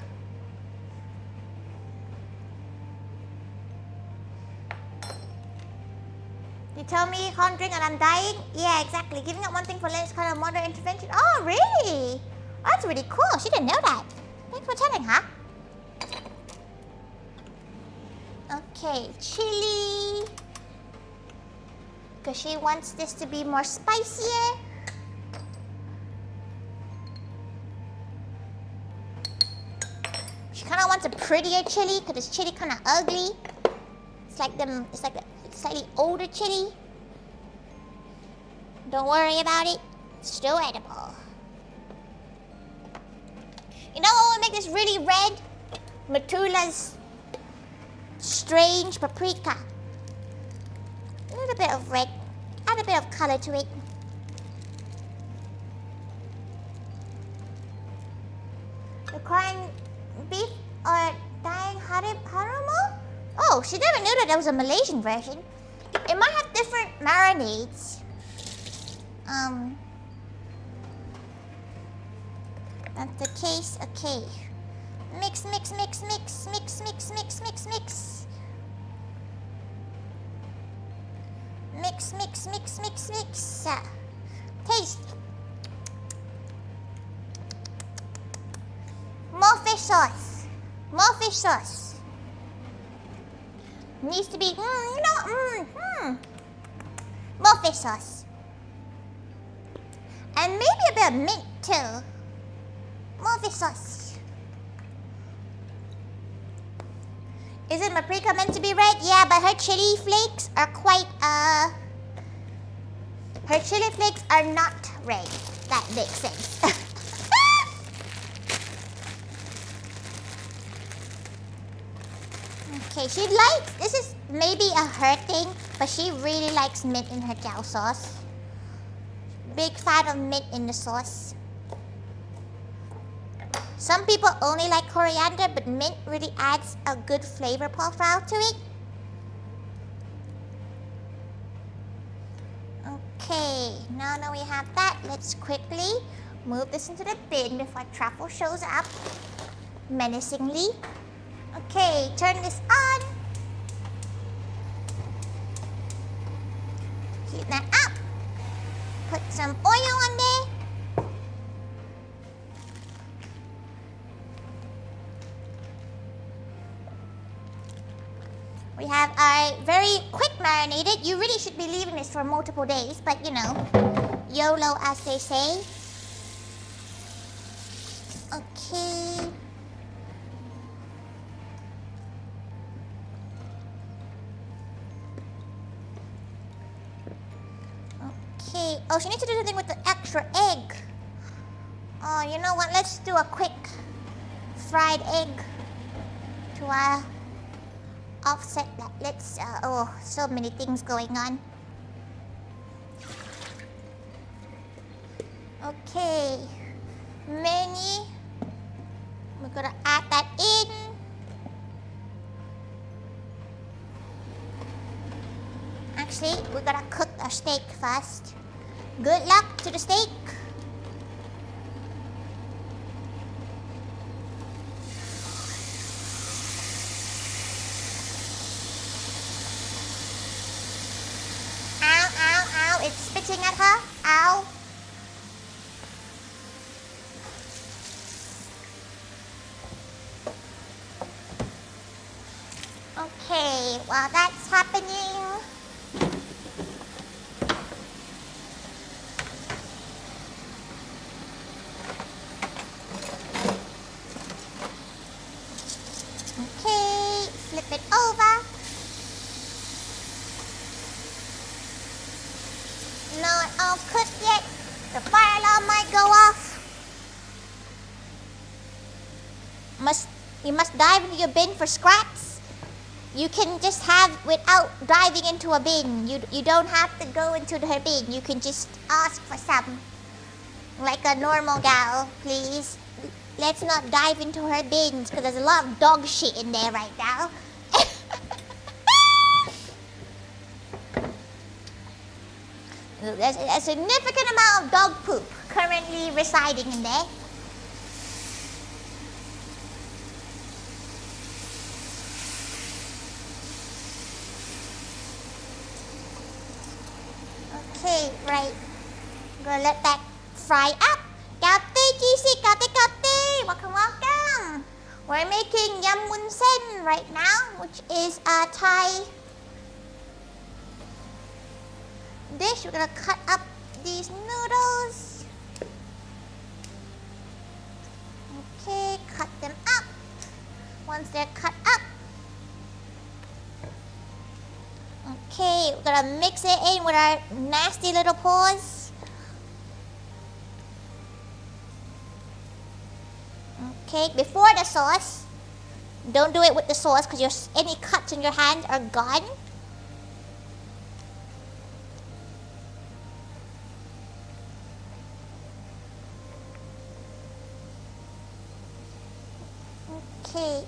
You tell me you can't drink and I'm dying? Yeah, exactly. Giving up one thing for Lent is kind of moderate intervention. Oh, really? That's really cool. She didn't know that. Thanks for telling her. Okay, chili. because she wants this to be more spicier. She kind of wants a prettier chili because this chili kind of ugly. It's like a slightly older chili. Don't worry about it. It's still edible. You know what would make this really red? Matula's strange paprika. A little bit of red. Add a bit of color to it. The corned beef or dying harumo? Oh, she never knew that there was a Malaysian version. It might have different marinades. That's the case. Okay. Mix, mix, mix, mix, mix, mix, mix, mix, mix. Mix, mix, mix, mix, mix. Taste. More fish sauce. More fish sauce. Needs to be, more fish sauce. And maybe a bit of mint too. More fish sauce. Isn't paprika meant to be red? Yeah, but her chili flakes are quite, her chili flakes are not red. That makes sense. Okay, she likes, this is maybe a her thing, but she really likes mint in her chow sauce. Big fan of mint in the sauce. Some people only like coriander, but mint really adds a good flavor profile to it. Okay, now that we have that, let's quickly move this into the bin before Truffle shows up menacingly. Okay, turn this on. Heat that up. Put some oil on there. We have our very quick marinated. You really should be leaving this for multiple days, but you know, YOLO as they say. Okay. Okay. Oh, she needs to do something with the extra egg. Oh, you know what? Let's do a quick fried egg to offset that. Let's, oh, so many things going on. Okay. Many. We're gonna add that in. Actually, we're gonna cook our steak first. Good luck to the steak. Ow, ow, ow. It's spitting at her. Ow. Okay, while that's happening, okay, flip it over. Not all cooked yet. The fire alarm might go off. You must dive into your bin for scraps. You can just have without diving into a bin. You don't have to go into her bin. You can just ask for some. Like a normal gal, please. Let's not dive into her bins because there's a lot of dog shit in there right now. There's a significant amount of dog poop currently residing in there. Okay, right. Gonna let that fry up. Kate, GC, Kate. Welcome. We're making yum wunsen right now, which is a Thai dish, we're gonna cut up these noodles. Okay, cut them up. Once they're cut up, okay, we're gonna mix it in with our nasty little paws. Okay, before the sauce, don't do it with the sauce because any cuts in your hands are gone. Okay,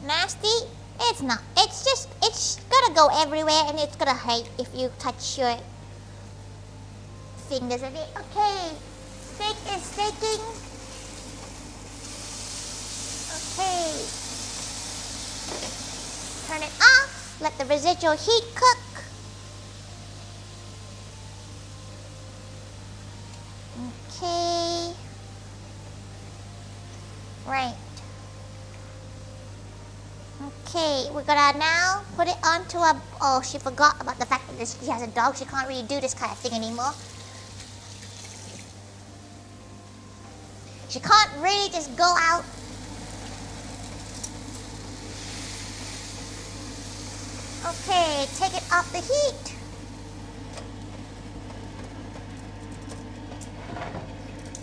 nasty? It's not. It's gonna go everywhere and it's gonna hurt if you touch your fingers in it. Okay, steak is steaking. Okay, turn it off. Let the residual heat cook. Okay, right. Okay, we're gonna now put it onto a... Oh, she forgot about the fact that she has a dog. She can't really do this kind of thing anymore. She can't really just go out. Okay, take it off the heat.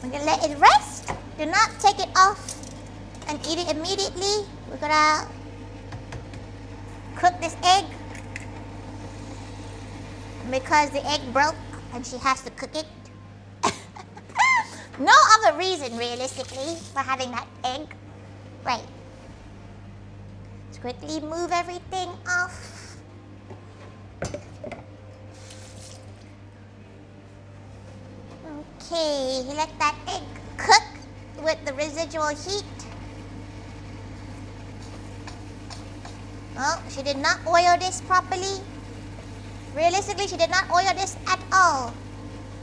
We're gonna let it rest. Do not take it off and eat it immediately. We're gonna cook this egg because the egg broke and she has to cook it. No other reason realistically for having that egg. Right. Let's quickly move everything off. Okay, let that egg cook with the residual heat. Oh, she did not oil this properly. Realistically, she did not oil this at all.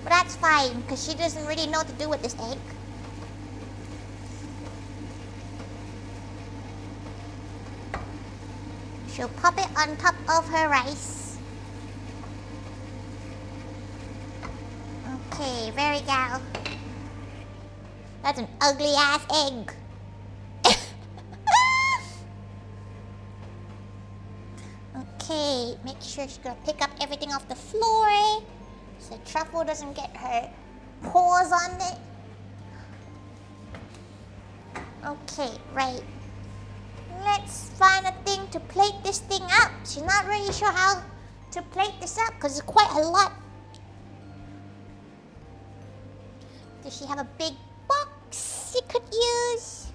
But that's fine, because she doesn't really know what to do with this egg. She'll pop it on top of her rice. Okay, very gal. That's an ugly ass egg. Okay, make sure she's gonna pick up everything off the floor so Truffle doesn't get her paws on it. Okay, right. Let's find a thing to plate this thing up. She's not really sure how to plate this up because it's quite a lot. Does she have a big box she could use?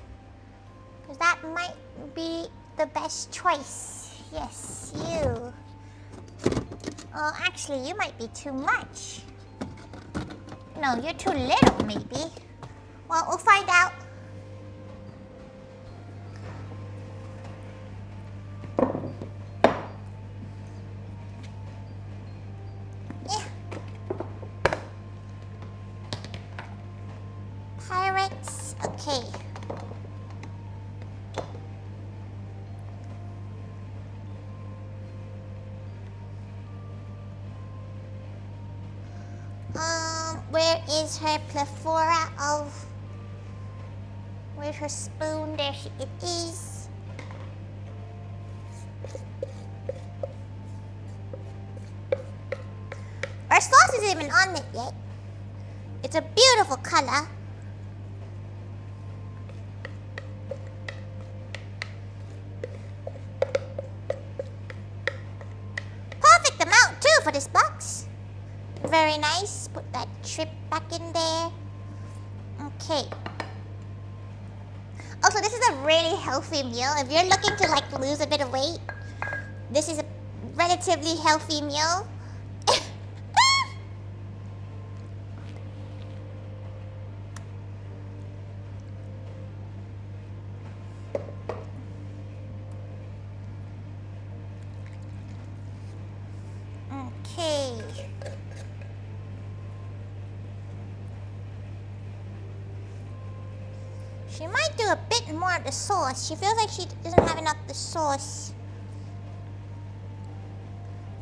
Because that might be the best choice. Yes, you. Oh, actually, you might be too much. No, you're too little, maybe. Well, we'll find out. Yeah. Pirates. Okay. Where is her plethora of... Where's her spoon? There it is. Our sauce isn't even on it yet. It's a beautiful color. Perfect amount too for this box. Very nice. Put that trip back in there. Okay. Also, this is a really healthy meal. If you're looking to lose a bit of weight, this is a relatively healthy meal. Okay. She might do a bit more of the sauce. She feels like she doesn't have enough of the sauce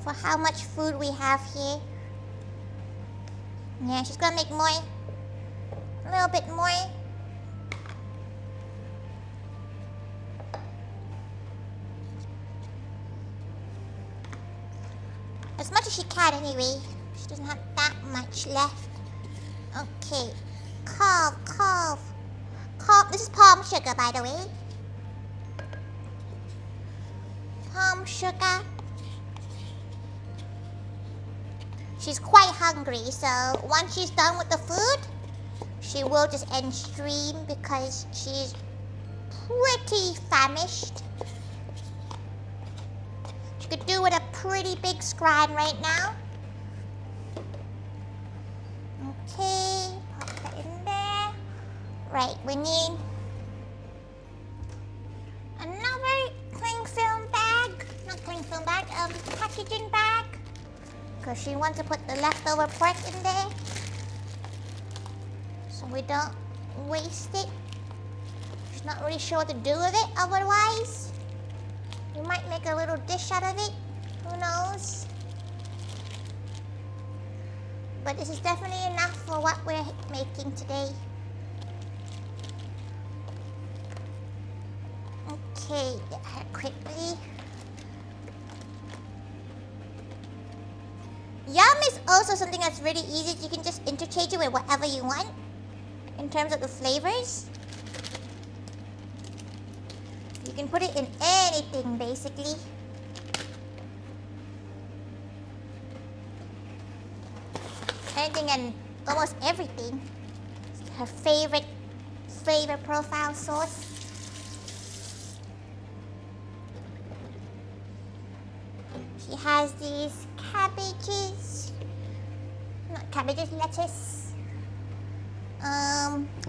for how much food we have here. Yeah, she's gonna make more. A little bit more. As much as she can anyway. She doesn't have that much left. Okay. Calm. This is palm sugar, by the way. Palm sugar. She's quite hungry, so once she's done with the food, she will just end stream because she's pretty famished. She could do with a pretty big scran right now. Okay, put that in there. Right, we need another cling film bag. Not cling film bag, packaging bag. Because she wants to put the leftover pork in there. So we don't waste it. She's not really sure what to do with it otherwise. We might make a little dish out of it. Who knows? But this is definitely enough for what we're making today. Okay, get her quickly. Yum is also something that's really easy. You can just interchange it with whatever you want in terms of the flavors. You can put it in anything basically. Anything and almost everything. It's her favorite flavor profile sauce. She has these cabbages. Not cabbages, lettuce.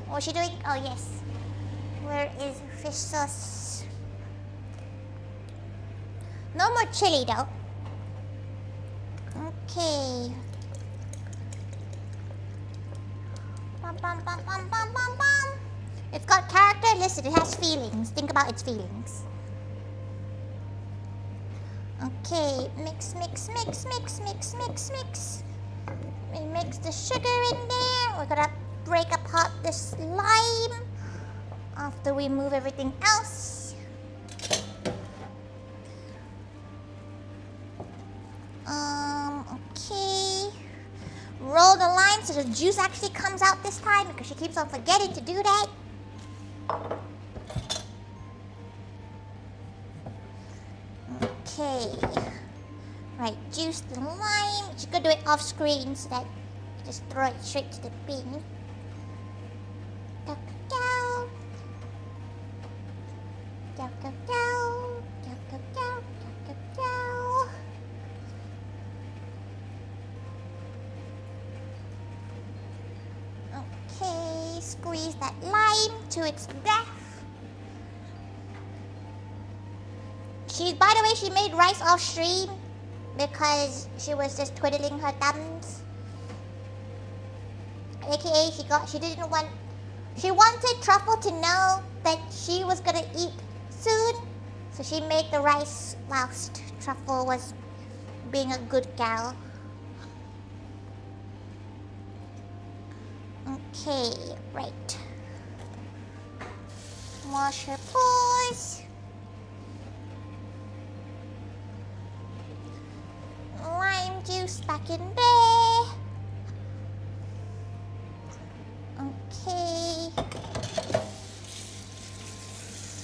What's she doing? Oh yes. Where is fish sauce? No more chili though. Okay. Bum. It's got character. Listen, it has feelings. Think about its feelings. Okay, mix. We mix the sugar in there. We're gonna break apart the slime after we move everything else. Okay. Roll the lime so the juice actually comes out this time because she keeps on forgetting to do that. Okay. Right, juice the lime. She's gonna do it off screen so that you just throw it straight to the bin. Go. Okay, squeeze that lime to its depth. By the way, she made rice off stream because she was just twiddling her thumbs. AKA she wanted Truffle to know that she was gonna eat soon. So she made the rice whilst Truffle was being a good gal. Okay, right. Wash her paws. Lime juice back in there. Okay.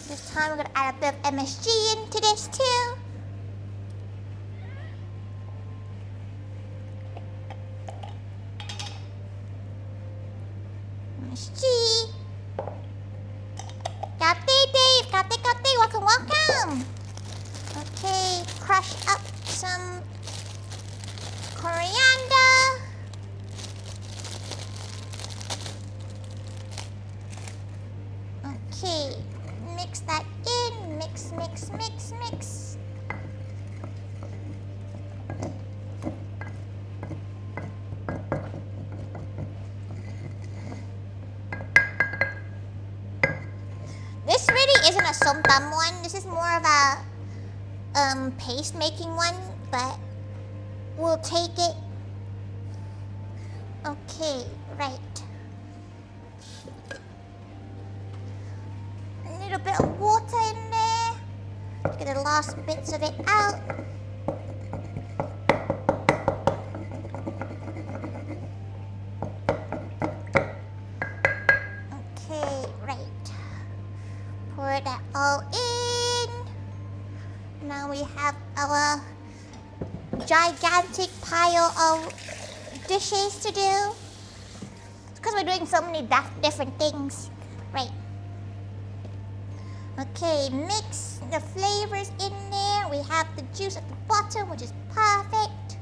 This time we're gonna add a bit of MSG into this too. MSG. Dave. Kate, welcome. Okay, crush up some coriander. Okay, mix that in. Mix. This really isn't a somtam one. This is more of a paste making one, but we'll take it. Okay, right. A little bit of water in there. Get the last bits of it out. Okay, right. Pour that all in. Now we have our gigantic pile of dishes to do. It's because we're doing so many different things. Right. Okay, mix the flavors in there. We have the juice at the bottom, which is perfect.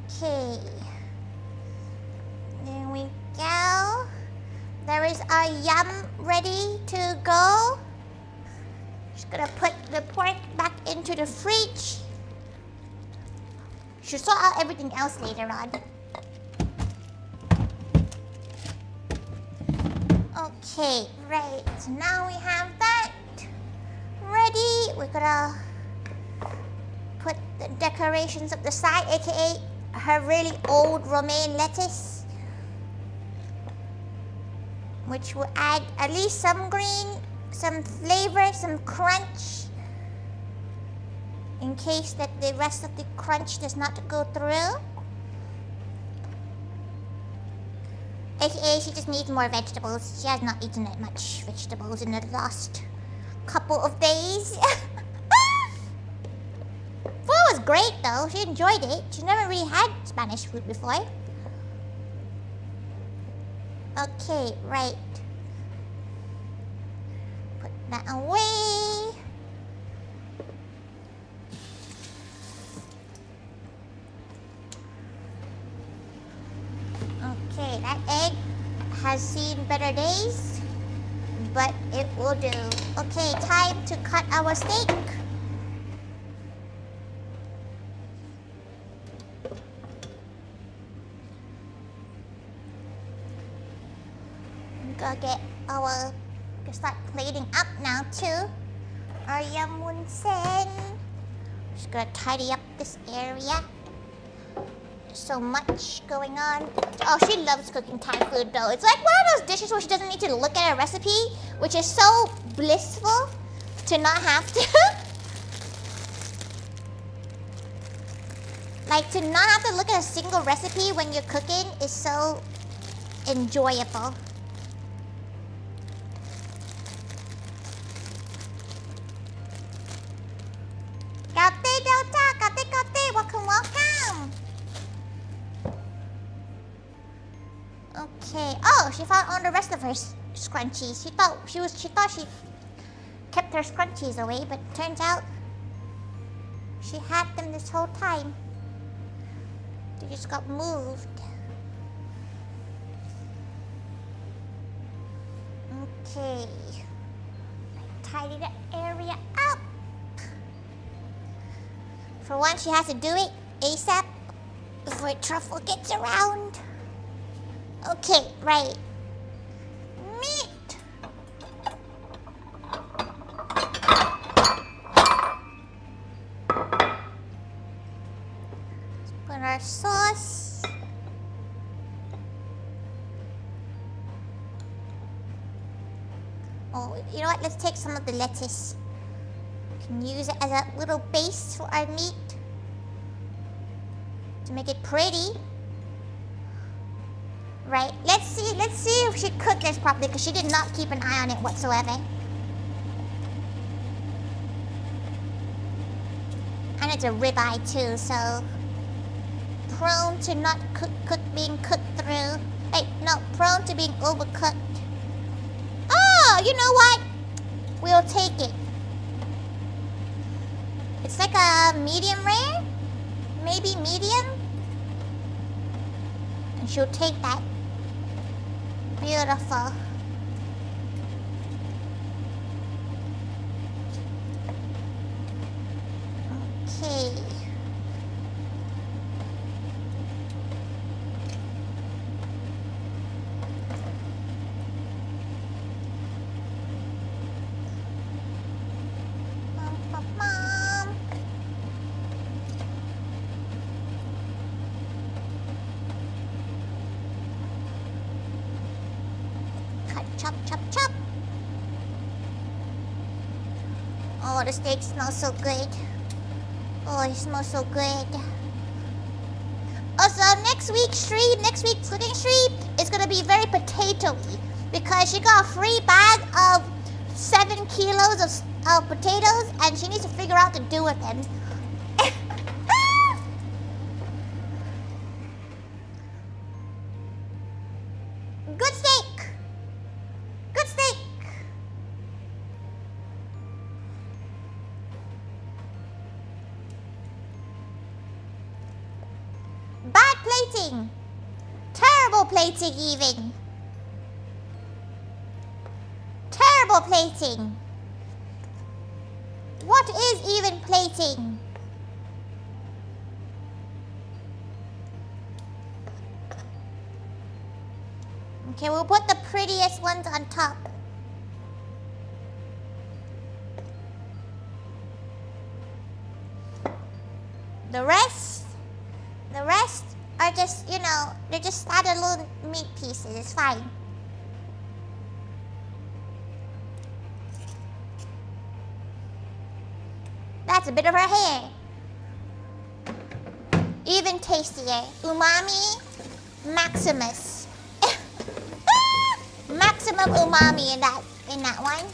Okay. There we go. There is our yum ready to go. Just gonna put the pork back into the fridge. Should sort out everything else later on. Okay, right. So now we have that ready. We're gonna put the decorations up the side, aka her really old romaine lettuce, which will add at least some green, some flavor, some crunch, in case that the rest of the crunch does not go through. AKA she just needs more vegetables. She has not eaten that much vegetables in the last couple of days. Food was great though. She enjoyed it. She never really had Spanish food before. Okay, right. Put that away. Okay, that egg has seen better days, but it will do. Okay, time to cut our steak. Go get our, start plating up now too. Our yum wunsen. Just gonna tidy up this area. So much going on. Oh, she loves cooking Thai food though. It's like one of those dishes where she doesn't need to look at a recipe, which is so blissful to not have to. Like to not have to look at a single recipe when you're cooking is so enjoyable. Kate Delta, Kate, welcome, welcome. Okay. Oh, she found all the rest of her scrunchies. She thought she kept her scrunchies away, but turns out she had them this whole time. They just got moved. Okay. Tidy the area up. For once, she has to do it ASAP before Truffle gets around. Okay, right. Meat. Let's put our sauce. Oh, you know what? Let's take some of the lettuce. We can use it as a little base for our meat to make it pretty. Right, let's see if she cooked this properly, because she did not keep an eye on it whatsoever. And it's a ribeye too, so prone to not being cooked through. Hey, no, prone to being overcooked. Oh, you know what? We'll take it. It's like a medium rare, maybe medium. And she'll take that. Beautiful. Okay. chop, chop, chop. Oh, the steak smells so good. Oh, it smells so good. Also, next week's cooking stream is gonna be very potato-y because she got a free bag of 7 kilos of potatoes and she needs to figure out what to do with them. Good steak. Good steak. Bad plating. Terrible plating even. Terrible plating. What is even plating? Okay, we'll put the prettiest ones on top. The rest are just, they're just standard little meat pieces. It's fine. That's a bit of her hair. Even tastier. Umami Maximus. Maximum umami in that one.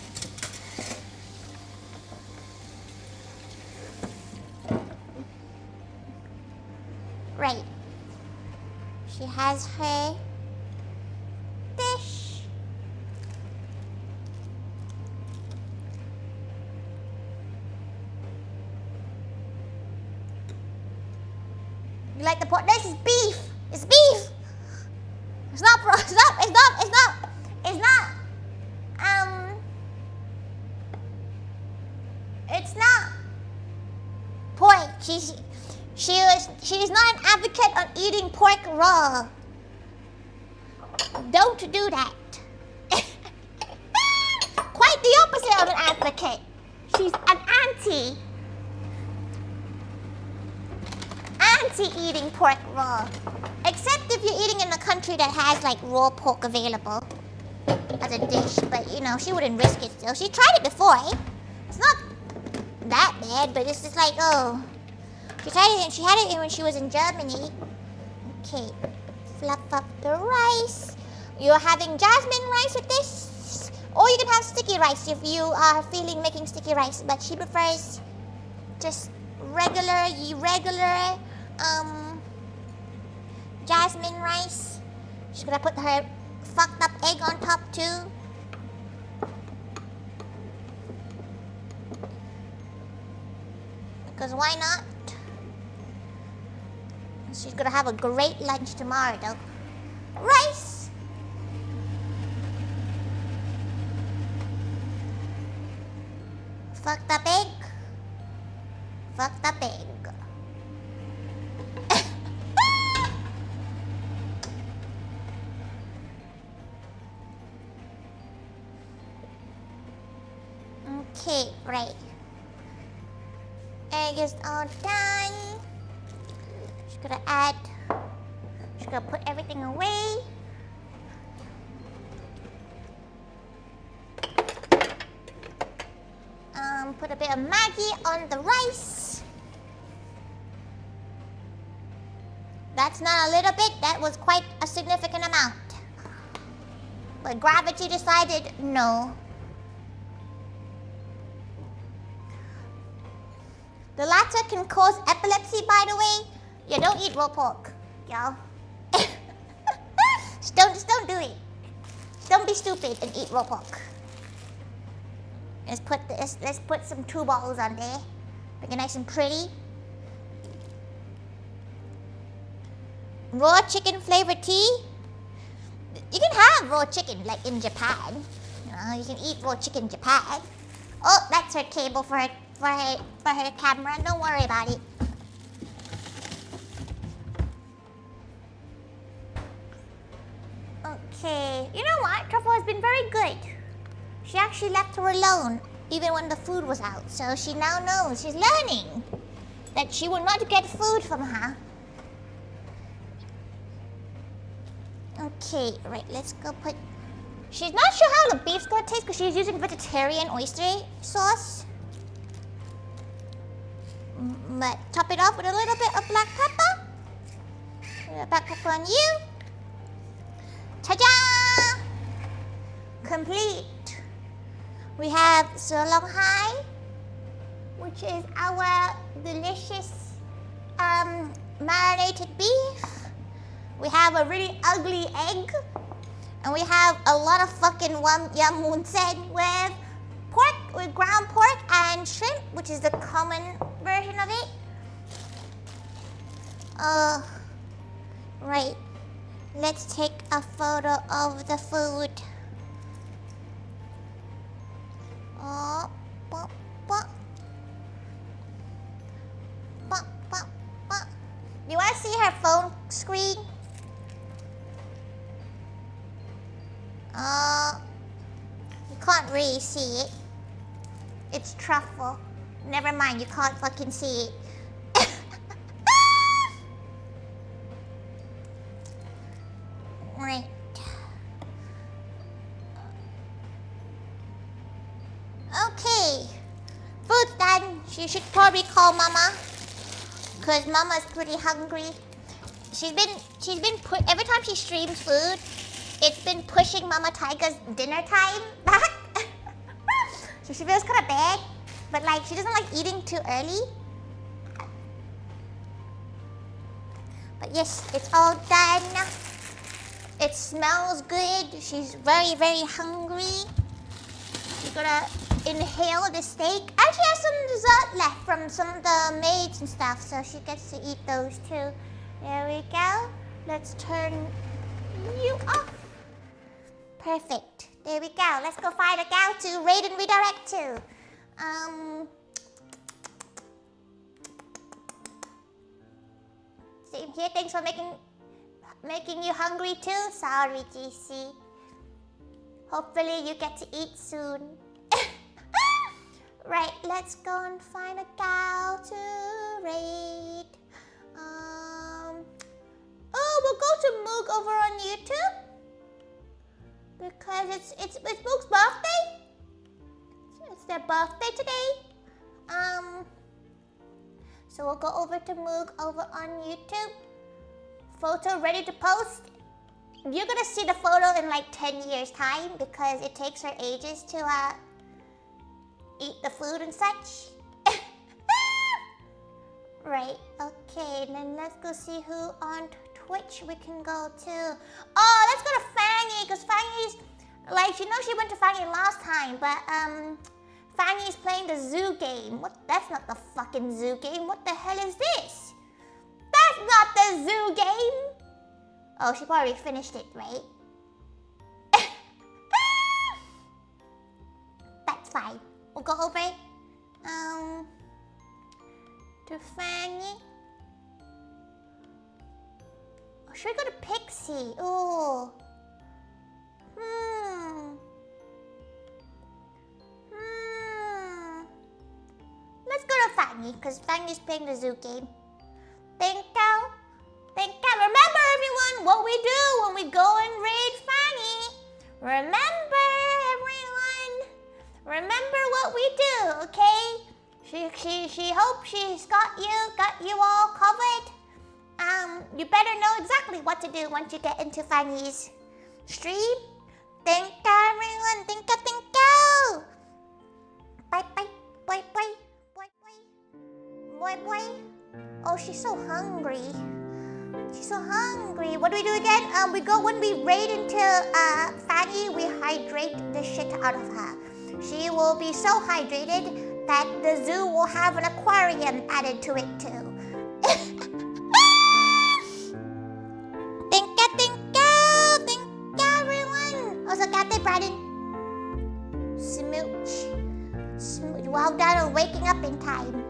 Right. She has her dish. You like the pork? This is beef. It's beef. It's not pork. She's not an advocate on eating pork raw. Don't do that. Quite the opposite of an advocate. She's an anti-eating pork raw. Except if you're eating in a country that has like raw pork available as a dish. But she wouldn't risk it still. She tried it before. It's not that bad, but it's just like, oh. She had it when she was in Germany. Okay, fluff up the rice. You're having jasmine rice with this? Or you can have sticky rice if you are feeling making sticky rice. But she prefers just regular jasmine rice. She's gonna put her fucked up egg on top too. Because why not? She's gonna have a great lunch tomorrow though. Rice! Fucked up egg. Fucked up egg. Okay, right. Egg is all done. Just gonna put everything away. Put a bit of Maggi on the rice. That's not a little bit, that was quite a significant amount. But gravity decided no. The latter can cause epilepsy, by the way. Yeah, don't eat raw pork, y'all. just don't do it. Don't be stupid and eat raw pork. Let's put some 2 balls on there. Make it nice and pretty. Raw chicken flavored tea. You can have raw chicken like in Japan. You can eat raw chicken in Japan. Oh, that's her cable for her camera. Don't worry about it. Okay, you know what? Truffle has been very good. She actually left her alone, even when the food was out. So she now knows, she's learning that she will not get food from her. Okay, right, let's go put She's not sure how the beef's gonna taste because she's using vegetarian oyster sauce. But top it off with a little bit of black pepper. Black pepper on you. Ta-da! Complete. We have Sirloin Hai, which is our delicious marinated beef. We have a really ugly egg. And we have a lot of fucking yum wonsen with pork, with ground pork and shrimp, which is the common version of it. Right. Let's take a photo of the food. Oh, bop, bop. Bop, bop, bop. You want to see her phone screen? You can't really see it. It's Truffle. Never mind, you can't fucking see it. Right. Okay. Food's done. You should probably call Mama. Cause Mama's pretty hungry. She's been every time she streams food, it's been pushing Mama Thaiga's dinner time back. So she feels kind of bad. But like, she doesn't like eating too early. But yes, it's all done. It smells good. She's very, very hungry. She's gonna inhale the steak. And she has some dessert left from some of the maids and stuff. So she gets to eat those too. There we go. Let's turn you off. Perfect. There we go. Let's go find a gal to raid and redirect to. Same here. Thanks for making you hungry too. Sorry, GC. Hopefully you get to eat soon. Right. Let's go and find a gal to raid. Oh, we'll go to Moog over on YouTube. Because it's Moog's birthday. It's their birthday today. So we'll go over to Moog over on YouTube. Photo ready to post. You're gonna see the photo in like 10 years time because it takes her ages to eat the food and such. Right, okay, and then let's go see who on Twitch we can go to. Oh, let's go to Fanny, because Fanny's, like, you know she went to Fanny last time, but, Fanny's playing the zoo game. What? That's not the fucking zoo game. What the hell is this? That's not the zoo game. Oh, she probably finished it, right? That's fine. We'll go over, to Fanny. Or should we go to Pixie? Oh. Let's go to Fanny, because Fanny's playing the zoo game. Thank you. Remember, everyone, what we do when we go and raid Fanny. Remember, everyone. Remember what we do, okay? She hopes she's got you all covered. You better know exactly what to do once you get into Fanny's stream. Thank you, everyone. Thank you. Bye. Oh, she's so hungry. What do we do again? We go when we raid into Fanny, we hydrate the shit out of her. She will be so hydrated that the zoo will have an aquarium added to it too. Thank you, everyone. Also, Captain Brandon. Smooch. Well done on waking up in time.